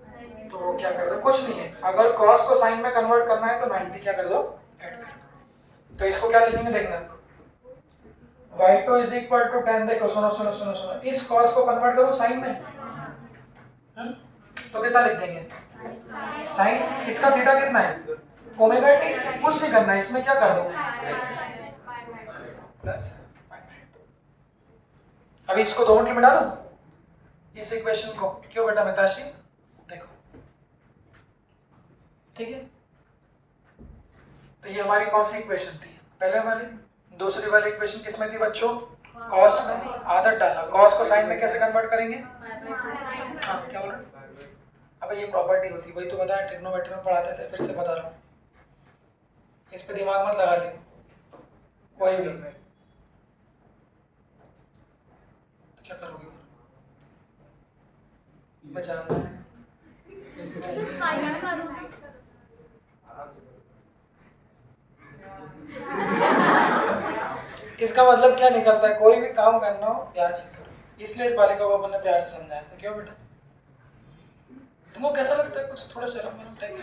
तो वो क्या कर दो, कुछ नहीं है, अगर cos को साइन में कन्वर्ट करना है तो 90 क्या कर दो, ऐड कर दो। तो इसको क्या लिखेंगे देखना, y2 इज इक्वल टू 10, देखो सुनो सुनो सुनो सुनो, इस cos को कन्वर्ट करो साइन में, तो कितना लिख देंगे, साइन, इसका थीटा कितना है, ओमेगा टी, कुछ नहीं करना है, इसमें क्या कर दो, प्लस। अभी इसको 2 मिनट में मिटा दो इस इक्वेशन को, क्यों बेटा मिताशी, देखो ठीक है। तो ये हमारी कौन सी इक्वेशन थी, पहले वाली। दूसरी वाली इक्वेशन किसमें थी बच्चों, कॉस में। आदत डालना, कॉस को साइन में कैसे कन्वर्ट करेंगे, हाँ क्या बोल रहे, अब ये प्रॉपर्टी होती है, वही तो बताया ट्रिग्नोमेट्री में पढ़ाते थे, फिर से बता रहा हूँ, इस पे दिमाग मत लगा लियो कोई भी। तो क्या करोगे, बचाना है, इसका मतलब क्या निकलता है, कोई भी काम करना हो प्यार से करो, इसलिए इस बालिका को अपन ने प्यार से समझाया था। क्यों बेटा, तुमको कैसा लगता है, कुछ थोड़ा शर्म वरम टाइप का?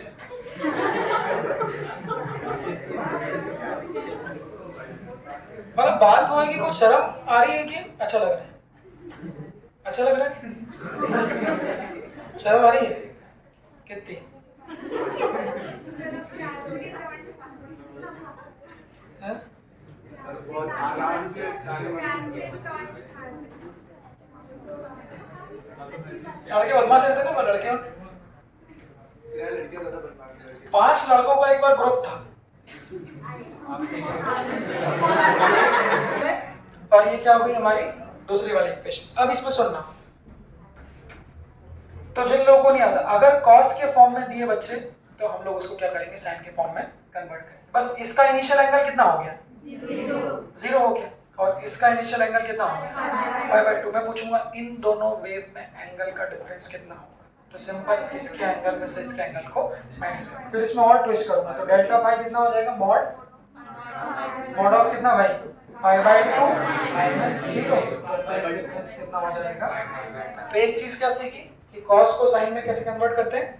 मतलब बात वो है कि कुछ शर्म आ रही है कि अच्छा लग रहा है, अच्छा लग रहा है, शर्म आ रही है कितनी, बहुत आराम से लड़के बदमाश रहते ना, लड़के यार लड़कियां ज्यादा बदमाश हैं, लड़के 5 लड़कों का एक बार ग्रुप था और ये क्या हो गई हमारी दूसरी वाली इक्वेशन। अब इसमें सुनना, तो जिन लोगों को नहीं आता, अगर कॉस के फॉर्म में दिए बच्चे तो हम लोग उसको क्या करेंगे, साइन के फॉर्म में कन्वर्ट करेंगे। बस इसका इनिशियल एंगल कितना हो गया, 0 हो गया, और इसका इनिशियल एंगल कितना हो गया, π/2। मैं पूछूंगा इन दोनों वेव में एंगल का डिफरेंस कितना होगा, तो सिंपल इसके एंगल में से इसके एंगल को माइनस कर, फिर इसमें और ट्विस्ट करूंगा तो डेल्टा फाई कितना हो जाएगा, मॉड ऑफ कितना भाई, π/2 माइनस 0, डिफरेंस कितना हो जाएगा। तो एक चीज क्या सीखी कि कॉस को साइन में कैसे कन्वर्ट करते हैं,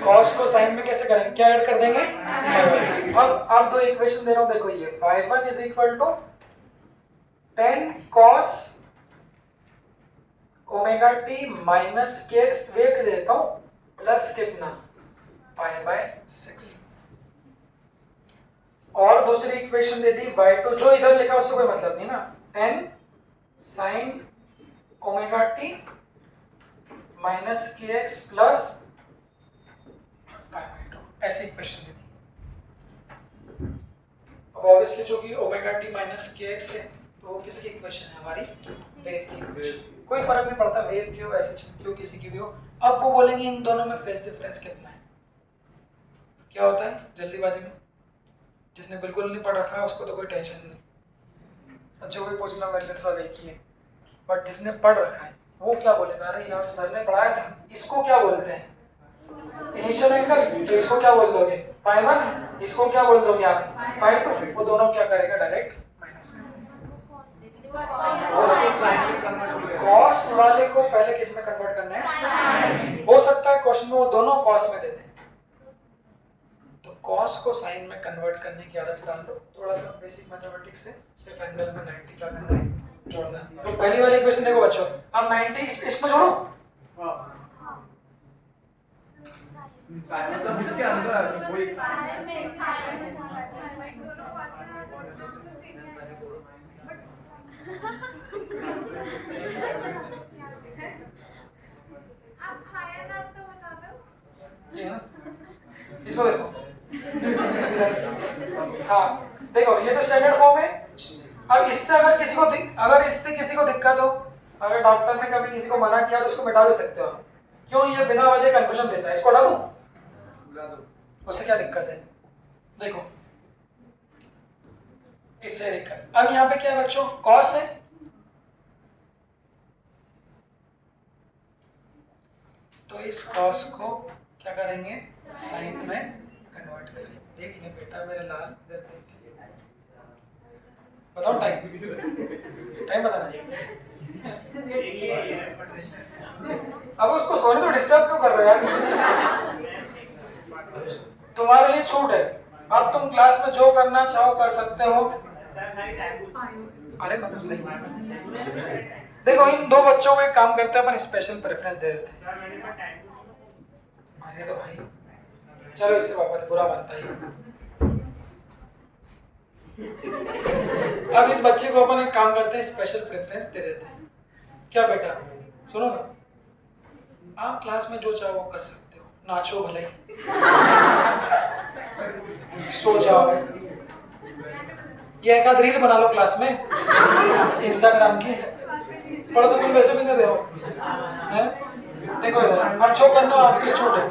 कॉस को साइन में कैसे करेंगे, क्या ऐड कर देंगे, अब दो इक्वेशन दे रहा हूं, देखो ये y1 is equal to 10 cos omega T minus के वेव देता हूं प्लस कितना π/6, और दूसरी इक्वेशन दे दी y2, जो इधर लिखा उससे कोई मतलब नहीं ना, 10 sin ओमेगा टी माइनस के एक्स प्लस π/2, ऐसी इक्वेशन दे दी। अब ऑब्वियसली जो कि ओमेगा टी माइनस के एक्स है तो वो किसकी इक्वेशन है, हमारी वेव की इक्वेशन। कोई फर्क नहीं पड़ता वेव की हो ऐसी क्यों किसी की भी हो। अब वो बोलेंगे इन दोनों में फेज डिफरेंस कितना है। क्या होता है जल्दीबाजी में, जिसने बिल्कुल नहीं पढ़ रखा है उसको तो कोई टेंशन नहीं, सच्चों को पूछना मेरे लिए तो सब एक ही है, बट जिसने पढ़ रखा है वो क्या बोलेगा, अरे यार सर ने पढ़ाया था, इसको क्या बोलते हैं इनिशियल एंगल, तो इसको क्या बोल दोगे π1, इसको क्या बोल दोगे आप π2, वो दोनों क्या करेगा डायरेक्ट माइनस कॉस वाले को पहले किस में कन्वर्ट करना है, हो सकता है क्वेश्चन में वो दोनों कॉस में देते हैं, तो कॉस को साइन में कन्वर्ट करने की आदत डाल लो, थोड़ा सा बेसिक मैथमेटिक्स से सिर्फ एंगल में 90 क्या करना है, जोड़ना है। तो पहली वाली इक्वेशन देखो बच्चों, अब 90 इसमें जोड़ो, मतलब इसके अंदर कोई ये ना, इसको देखो हाँ देखो ये तो स्टैंडर्ड फॉर्म है। अब इससे अगर किसी को अगर इससे किसी को दिक्कत हो, अगर डॉक्टर ने कभी किसी को मना किया तो उसको मिटा भी सकते हो, क्यों ये बिना वजह कंफ्यूजन देता है, इसको हटा दूं, उससे क्या दिक्कत है, देखो इससे दिक्कत। अब यहाँ पे क्या है बच्चों, कॉस है, तो इस कॉस को क्या करेंगे साइन में कन्वर्ट करेंगे। देख ले बेटा मेरे लाल, इधर देख बताओ टाइम बताना। अब उसको सोने तो डिस्टर्ब क्यों कर रहे हो यार, तुम्हारे लिए छूट है, अब तुम क्लास में जो करना चाहो कर सकते हो। अरे मतलब सही देखो, इन दो बच्चों को एक काम करते हैं अपन स्पेशल प्रेफरेंस दे देते हैं। अरे तो भाई चलो इससे वापस बुरा बनता ही। अब इस बच्चे को अपन एक काम करते हैं स्पेशल प्रेफरेंस दे देते हैं। क्या बेटा सुनो ना, आप क्लास में जो चाहो वो कर सकते हो, नाचो भले सो जाओ, ये एक आध रील बना लो क्लास में इंस्टाग्राम की, पढ़ो तो तुम वैसे भी नहीं रहे हो हैं? देखो अब जो करना हो आपके लिए छूट है,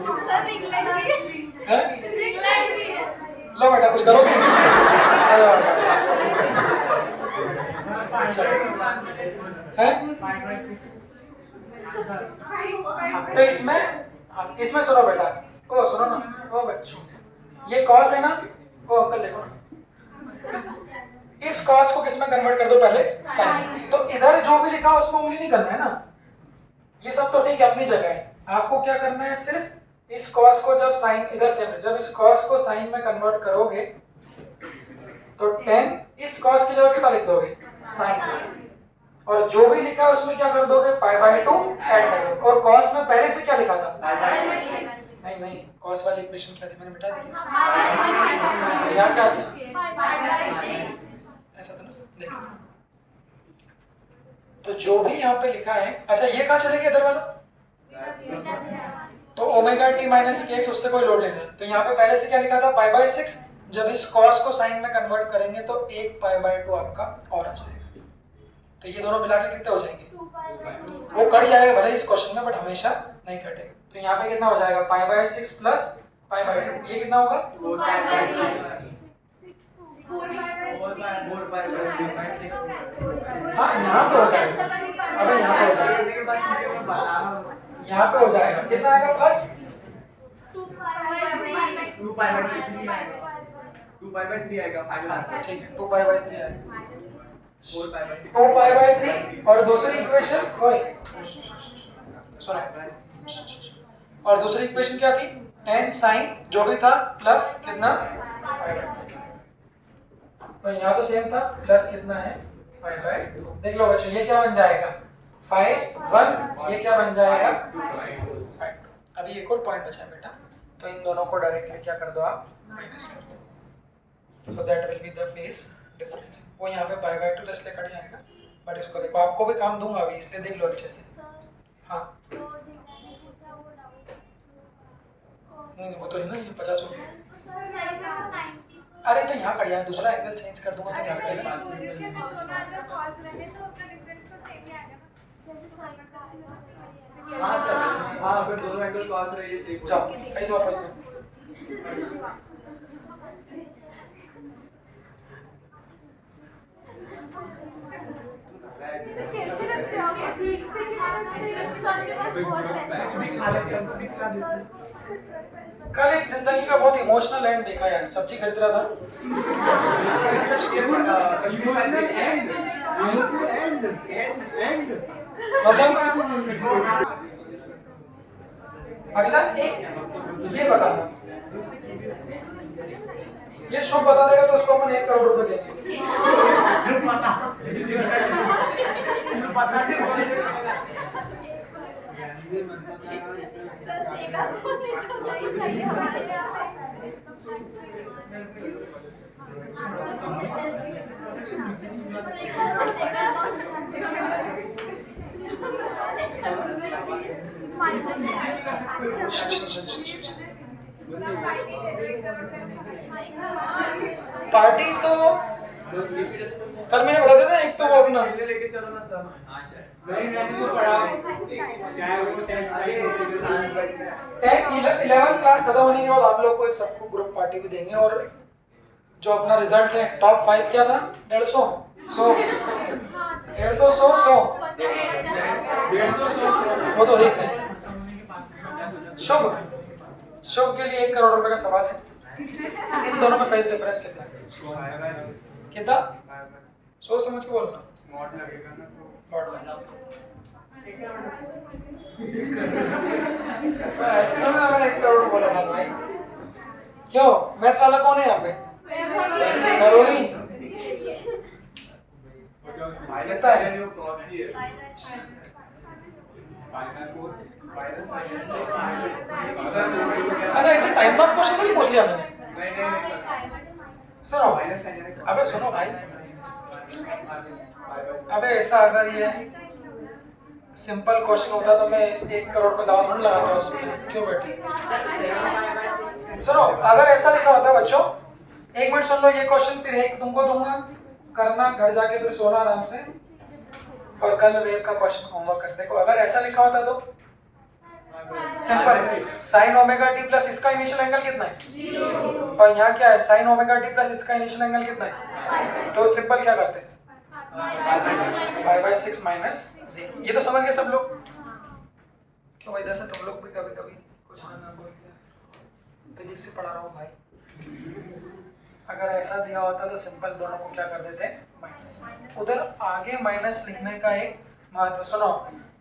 लो बेटा कुछ करोगे हैं? तो इसमें सुनो बेटा, ओ सुनो ना, ओ बच्चों ये कॉस है ना, ओ अंकल देखो ना, इस कॉस को किस में कन्वर्ट कर दो पहले साइन। तो इधर जो भी लिखा उसको उंगली नहीं करना है ना, ये सब तो ठीक है अपनी जगह है। आपको क्या करना है, सिर्फ इस कॉस को जब साइन इधर से जब इस कॉस को साइन में कन्वर्ट करोगे तो 10 इस कॉस की जगह क्या लिख दोगे साइन, और जो भी लिखा है उसमें क्या कर दोगे π/2 ऐड कर दोगे। और कॉस में पहले से क्या लिखा था नहीं कॉस वाली इक्वेशन क्या थी मैंने मिटा दी क्या? यहाँ क्या थी? ऐसा था ना, देखो तो जो भी यहाँ पे लिखा है, अच्छा ये कहाँ चले गए इधर वाला? तो ओमेगा टी माइनस के एक्स, उससे कोई लोड लेगा। तो यहाँ पे पहले से क्या लिखा था? Pi by 6। जब इस कॉस को साइन में कन्वर्ट करेंगे तो 1 पाई बाय 2 आपका और आ जाएगा। तो ये दोनों मिला के कितने हो जाएंगे? वो कट जाएगा भले इस क्वेश्चन में, बट हमेशा नहीं कटेगा। तो यहाँ पे कितना हो जाएगा? Pi by 6 plus pi by 2, ये कितना होगा? 4 पाई बाय 6। हाँ यहाँ पे हो जाएगा, अबे यहाँ पे हो जाएगा, यहाँ पे हो जाएगा कितना आएगा? प्लस 2 पाई बाय 3 आएगा फाइनल आंसर। ठीक है, 2 पाई बाय 3 आएगा, 4 पाई बाय 6। 4 pi by 3। और दूसरी इक्वेशन सुनो, और दूसरी इक्वेशन क्या थी? n sin जो भी था प्लस कितना? Pi by 2। तो यहाँ तो सेम था, प्लस कितना है? Pi by 2। देख लो बच्चों, ये क्या बन जाएगा? 5 1, ये क्या बन जाएगा? 5 2। अभी एक और पॉइंट बचा बेटा, तो इन दोनों को डायरेक्टली क्या कर दो आप? माइनस कर दो। So that will be the phase difference. वो यहाँ पे पाई बाय 2 तो इसलिए कट जाएगा, बट इसको देखो, आपको भी काम दूंगा अभी, इसलिए देख लो अच्छे से। हाँ नहीं वो तो है ना, ये 50 हो गया। अरे तो यहाँ कट जाए, दूसरा एंगल चेंज कर दूंगा तो क्या कटेगा? हां सर, हां अगर दोनों एंगल क्रॉस रहे ये सेम। जाओ ऐसे वापस दो। कैसे रखते हो आप? ठीक से सर के पास बहुत पैसे हैं। कल एक जिंदगी का बहुत इमोशनल एंड देखा यार, सब्जी खरीद रहा था। इमोशनल एंड मतलब अगला एक ये बताना, ये शुभ बता देगा तो उसको अपन 1 करोड़ रुपए देंगे। नहीं चाहिए हमारे यहाँ पार्टी तो कल मैंने बता दिया था, एक तो वो अपना लेके चलो ना सर। नहीं मैंने तो पढ़ा चाहे वो 10 साइड होते 11th क्लास खत्म होने के बाद आप लोग को एक सबको ग्रुप पार्टी भी देंगे, और जो अपना रिजल्ट है टॉप 5 क्या था? 150 100 150 100 वो तो है सही। शुभ के लिए 1 करोड़ रुपए का सवाल है। इन दोनों में फेस डिफरेंस कितना है? कितना? सोच समझ के बोलना। मॉड लगेगा ना तो मॉड लगना ऐसे तो मैंने 1 करोड़ बोला था भाई। क्यों? मैथ्स वाला कौन है यहाँ पे? करोड़ी माइनस कितना है? है वो क्रॉस ही है। अच्छा ऐसे टाइम पास क्वेश्चन तो नहीं पूछ लिया मैंने। नहीं सुनो अबे सुनो भाई, अबे ऐसा अगर ये सिंपल क्वेश्चन होता तो मैं 1 करोड़ का दावा थोड़ी लगाता उसमें। क्यों बेटे? सुनो अगर ऐसा लिखा होता बच्चों, 1 मिनट सुन लो ये क्वेश्चन, फिर एक तुमको दूंगा करना, घर जाके फिर सोना आराम से, और कल वेव का क्वेश्चन होमवर्क कर देखो। अगर ऐसा लिखा होता तो simple, sin omega T plus इसका इनिशियल एंगल कितना है? 0। और यहाँ क्या है? sin ओमेगा टी प्लस इसका इनिशियल एंगल कितना है? तो सिंपल क्या करते हैं? Pi by 6 minus 0। ये तो समझ गए सब लोग? क्यों इधर से तुम लोग भी कभी कभी कुछ हाँ ना बोलते हैं, फिजिक्स से पढ़ा रहा हूँ भाई। अगर ऐसा दिया होता तो सिंपल दोनों को क्या कर देते? माइनस। उधर आगे माइनस लिखने का एक महत्व। सुनो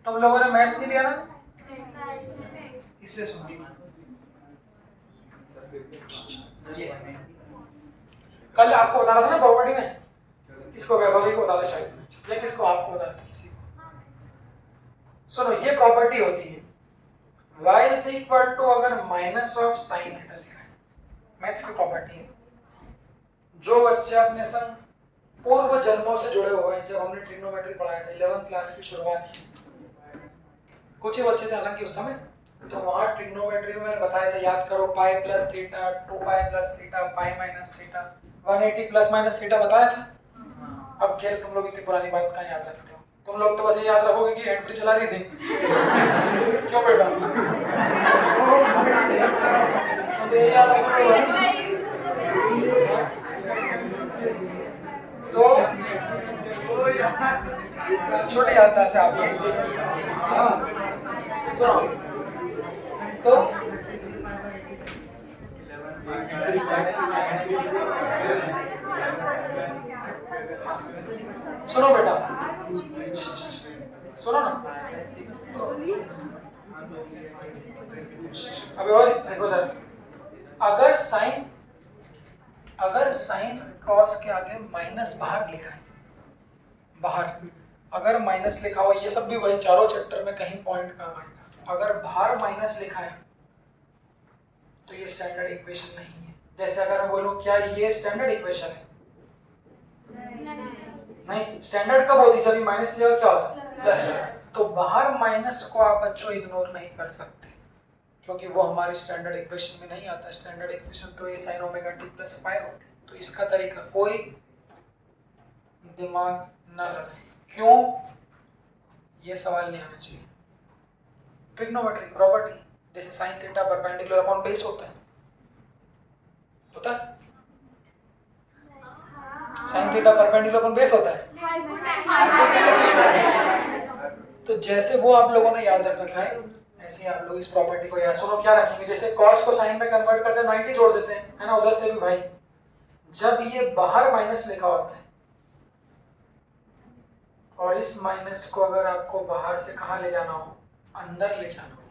तुम लोगों ने मैथ्स नहीं लिया ना, इसलिए सुनो ये कल आपको बता रहा था ना प्रॉपर्टी में, किसको? वैभवी को बता रहा शायद, या किसको? आपको बता रहा था किसी को। सुनो ये प्रॉपर्टी होती है y इज इक्वल टू अगर माइनस ऑफ साइन थीटा लिखा है, मैथ्स की प्रॉपर्टी है, जो बच्चे अपने संग पूर्व जन्मों से जुड़े हुए हैं, जब हमने ट्रिग्नोमेट्री पढ़ाया था 11th क्लास की शुरुआत से, कुछ ही बच्चे थे हालांकि उस समय, तो वहाँ ट्रिग्नोमेट्री में मैंने बताया था, याद करो, pi plus theta, 2 pi plus theta, pi minus theta, 180 plus minus theta बताया था। अब खैर तुम लोग इतनी पुरानी बात कहाँ याद रखते हो, तुम लोग तो बस ये याद रखोगे कि हैंड फ्री चला रही थी। क्यों बेटा? अब ये याद रखोगे बस। तो छोटे याददाश्त से आपकी। हाँ सुनो, तो सुनो बेटा, सुनो ना, अभी और देखो सर, अगर साइन कॉस के आगे माइनस बाहर लिखा है, बाहर अगर माइनस लिखा हुआ, ये सब भी वही चारों चैप्टर में कहीं पॉइंट काम आएगा, अगर बाहर माइनस लिखा है तो ये स्टैंडर्ड इक्वेशन नहीं है। जैसे अगर मैं बोलूं क्या ये स्टैंडर्ड इक्वेशन है? नहीं, स्टैंडर्ड कब होती है? जब माइनस की जगह क्या होता है? प्लस। तो बाहर माइनस को आप बच्चों इग्नोर नहीं कर सकते, क्योंकि वो हमारी स्टैंडर्ड इक्वेशन में नहीं आता। स्टैंडर्ड इक्वेशन तो ये sin ओमेगा t प्लस पाई होती है। तो इसका तरीका कोई दिमाग ना लगाए। क्यों? ये सवाल नहीं आना चाहिए। ट्रिग्नोमेट्री की प्रॉपर्टी, जैसे sin theta perpendicular upon base होता है, sin theta perpendicular upon base होता है। तो जैसे वो आप लोगों ने याद रख रखा है, ऐसे आप लोग इस प्रॉपर्टी को याद, सुनो क्या रखेंगे, जैसे cos को sin में कन्वर्ट करते हैं 90 जोड़ देते हैं, है ना, उधर से भी भाई। जब ये बाहर माइनस लिखा होता है और इस माइनस को अगर आपको बाहर से कहाँ ले जाना हो, अंदर ले जाना हो,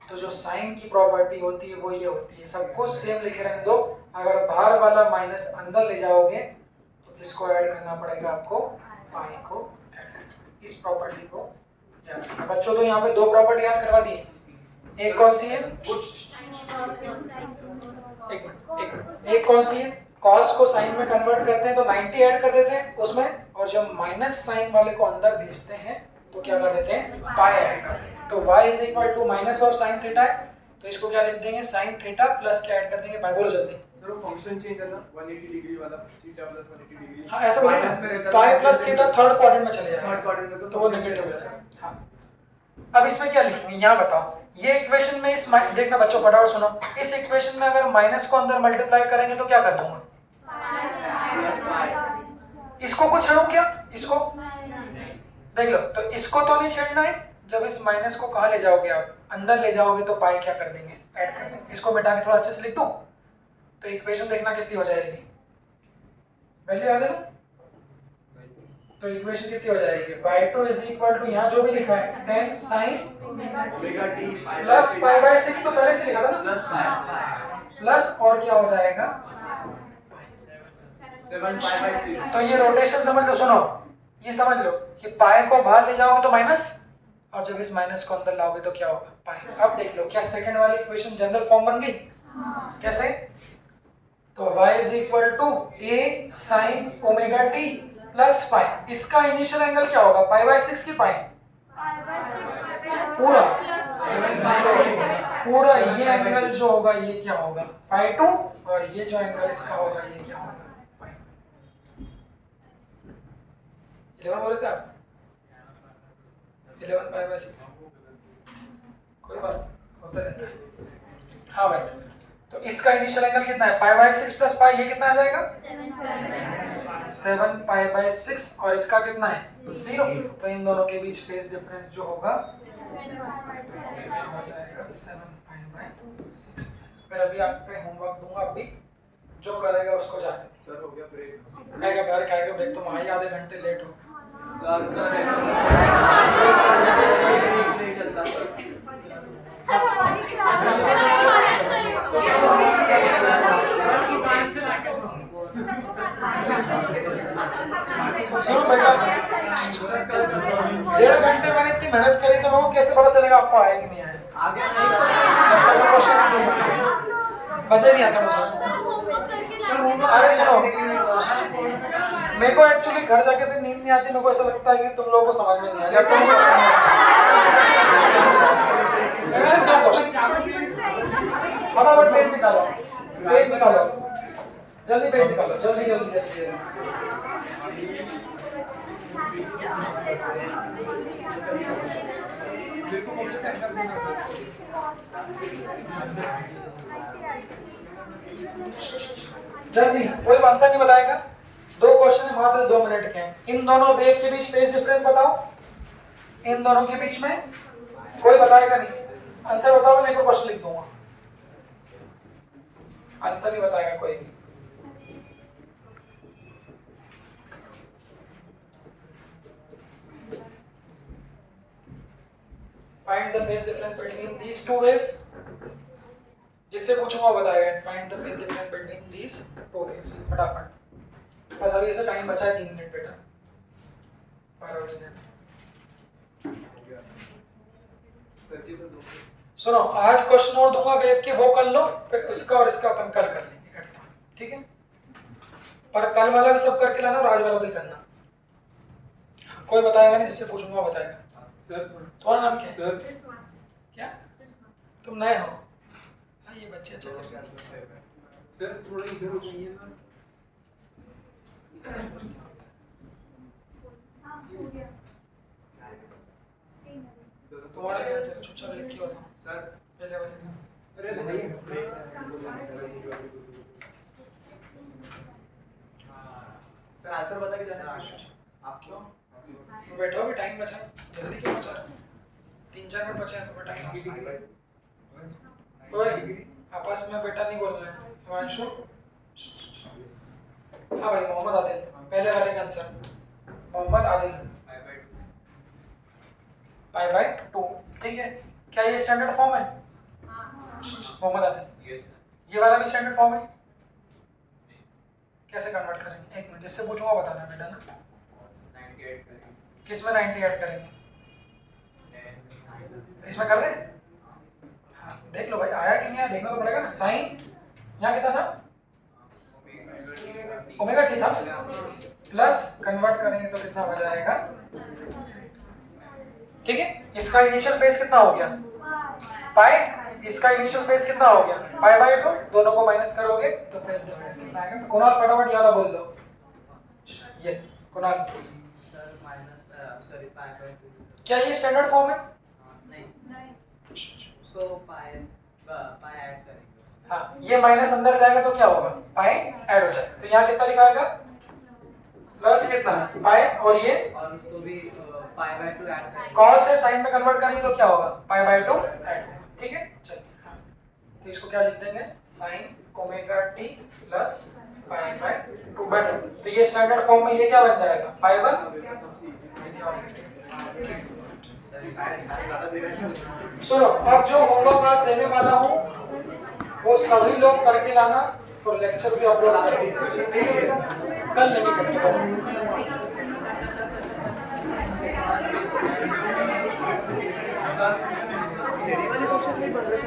तो जो साइन की प्रॉपर्टी होती है वो ये होती है, सब कुछ सेम लिखे रहने दो, अगर बाहर वाला माइनस अंदर ले जाओगे तो किसको ऐड करना पड़ेगा आपको? पाई को ऐड करना। इस प्रॉपर्टी को याद रखना बच्चों। तो यहाँ पे दो प्रॉपर्टी याद करवा दी, एक कौन सी है? एक कौन सी है? cos को sin में कन्वर्ट करते हैं तो 90 ऐड कर देते हैं उसमें, और जब माइनस साइन वाले को अंदर भेजते हैं तो क्या कर देते हैं? पाई ऐड कर देते हैं। तो y is equal to minus of sine theta है, तो इसको क्या लिख देंगे? साइन थीटा प्लस क्या ऐड कर देंगे? पाई। बोलो जल्दी। तो फंक्शन चेंज है ना, 180 डिग्री वाला, थीटा प्लस 180 डिग्री। हाँ ऐसा बोलो, pi plus theta third quadrant में चले जाएगा, थर्ड क्वाड्रेंट में तो वो नेगेटिव हो जाएगा। हाँ, अब इसमें क्या लिखेंगे यहाँ बताओ। ये इक्वेशन में इस देखना बच्चों, फटाफट सुनो, इस इक्वेशन में अगर माइनस को अंदर मल्टीप्लाई करेंगे तो क्या कर दूंगा? इसको कुछ छेड़ू क्या? इसको देख लो, तो इसको तो नहीं छेड़ना है। जब इस माइनस को कहाँ ले जाओगे आप? अंदर ले जाओगे तो पाई क्या कर देंगे? ऐड कर देंगे। इसको मिटा के थोड़ा अच्छे से लिख दूं तो इक्वेशन देखना कितनी हो जाएगी, वैल्यू याद है ना? तो इक्वेशन कितनी हो जाएगी? y2 इज इक्वल टू यहाँ जो भी लिखा है 10 sin omega t plus pi by 6, तो पहले से लिखा था ना, प्लस और क्या हो जाएगा? 7 पाई बाय 6। तो ये रोटेशन समझ लो, सुनो ये समझ लो कि पाई को बाहर ले जाओगे तो माइनस, और जब इस माइनस को अंदर लाओगे तो क्या होगा? पाई। अब देख लो क्या सेकंड वाली इक्वेशन जनरल फॉर्म बन गई? कैसे? तो y is equal to a sin omega t plus pi. इसका इनिशियल एंगल क्या होगा? पाई बाय 6 की पाई पूरा ये एंगल जो होगा ये क्या होगा? पाई 2, और ये जो एंगल इसका होगा ये क्या होगा? 11 बोले थे आप? 11 पाई बाय 6, कोई बात होता रहता है। हाँ भाई, तो इसका इनिशियल एंगल कितना है? पाई बाय 6 प्लस पाई, ये कितना आ जाएगा? 7 पाई बाय 6, और इसका कितना है? 0। तो इन दोनों के बीच फेज डिफरेंस जो होगा हो जाएगा 7 पाई बाय 6। फिर अभी आप पे होमवर्क दूंगा, अभी जो करेगा उसको जाने दे। सर हो गया ब्रेक। खाएगा ब्रेक, तो वहाँ ही आधे घंटे लेट हो। सर नहीं चलता सर। सुनो बेटा, 1.5 घंटे मैंने इतनी मेहनत करी तो मेरे को कैसे पता चलेगा आपको आया कि नहीं आया? आगे जब तक क्वेश्चन मजा नहीं आता मुझे। सर होमवर्क करके लाना। अरे सुनो, मेरे को एक्चुअली घर जाके भी नींद नहीं आती, मेरे को ऐसा लगता है कि तुम लोगों को समझ में नहीं आया। जब तुम सिर्फ 2 क्वेश्चन, फटाफट पेज निकालो, जल्दी पेज निकालो, जल्दी जल्दी जल्दी। जल्दी, कोई आंसर नहीं बताएगा। 2 क्वेश्चन मात्र 2 मिनट के हैं। इन दोनों वेव के बीच फेज डिफरेंस बताओ, इन दोनों के बीच में कोई बताएगा नहीं। आंसर बताओ, मैं को क्वेश्चन लिख दूंगा। आंसर नहीं बताएगा कोई भी। Find the phase difference between these 2 waves. जिससे पूछूंगा वो बताएगा। Find the phase difference between these 2 waves. फटाफट। बस अभी ऐसा टाइम बचा है 3 मिनट बेटा। 12 बजे। सुनो, आज क्वेश्चन और दूंगा वेव के, वो कर लो, फिर उसका और इसका अपन कल कर लेंगे इकट्ठा, ठीक है? पर कल वाला भी सब करके लाना और आज वाला भी करना। कोई बताएगा नहीं, जिससे पूछूंगा बताएगा। सर तुम्हारा नाम क्या है? सर क्या? तुम नए हो? हाँ, ये बच्चे अच्छा कर रहे हैं। सर थोड़ा इधर हो जाइए ना। तुम्हारा क्या आंसर? चुपचाप लिख के बताओ सर पहले वाले का। अरे भाई सर आंसर बता के जैसे आप क्यों बैठो? अभी टाइम बचा है, जल्दी क्यों बचा रहे हो? 3-4 मिनट बचे हैं तो टाइम। ओए, आपस में बेटा नहीं बोल रहे हैं। हिमांशु, हाँ भाई, मोहम्मद आदिल, पहले वाले का आंसर मोहम्मद आदिल। π/2, ठीक है? क्या ये स्टैंडर्ड फॉर्म है? मोहम्मद आदिल, ये वाला भी स्टैंडर्ड फॉर्म है? कैसे कन्वर्ट करेंगे? 1 मिनट, जिससे पूछूंगा बताना बेटा ना। किस में 90 ऐड करेंगे? इसमें कर दे? हाँ, देख लो भाई, आया कि नहीं आया देखना तो पड़ेगा ना। साइन यहाँ कितना था? ओमेगा टी था, प्लस कन्वर्ट करेंगे तो कितना हो जाएगा? ठीक है? इसका इनिशियल फेज कितना हो गया? पाई। इसका इनिशियल फेज कितना हो गया? π/2। दोनों को माइनस करोगे तो फेज डिफरेंस कितना आएगा? कुणाल फटाफट ये वाला बोल दो। ये कुणाल, क्या ये स्टैंडर्ड फॉर्म है? हाँ, ये माइनस अंदर जाएगा तो क्या होगा? पाई ऐड हो जाएगा। तो यहाँ कितना लिखाएगा? प्लस कितना? पाई, और ये और इसको भी π/2 ऐड करेंगे। cos से sin में कन्वर्ट करेंगे तो क्या होगा? π/2 ऐड। ठीक है, चलिए। तो इसको क्या लिख देंगे? sin ओमेगा t प्लस π/2 बटा। तो ये स्टैंडर्ड फॉर्म में ये क्या बन जाएगा? π/1। सुनो, अब जो होमवर्क आज देने वाला हूँ वो सभी लोग करके लाना और लेक्चर भी अपलोड करेंगे। कल नहीं करेंगे। तेरी वाले क्वेश्चन नहीं बन रहे।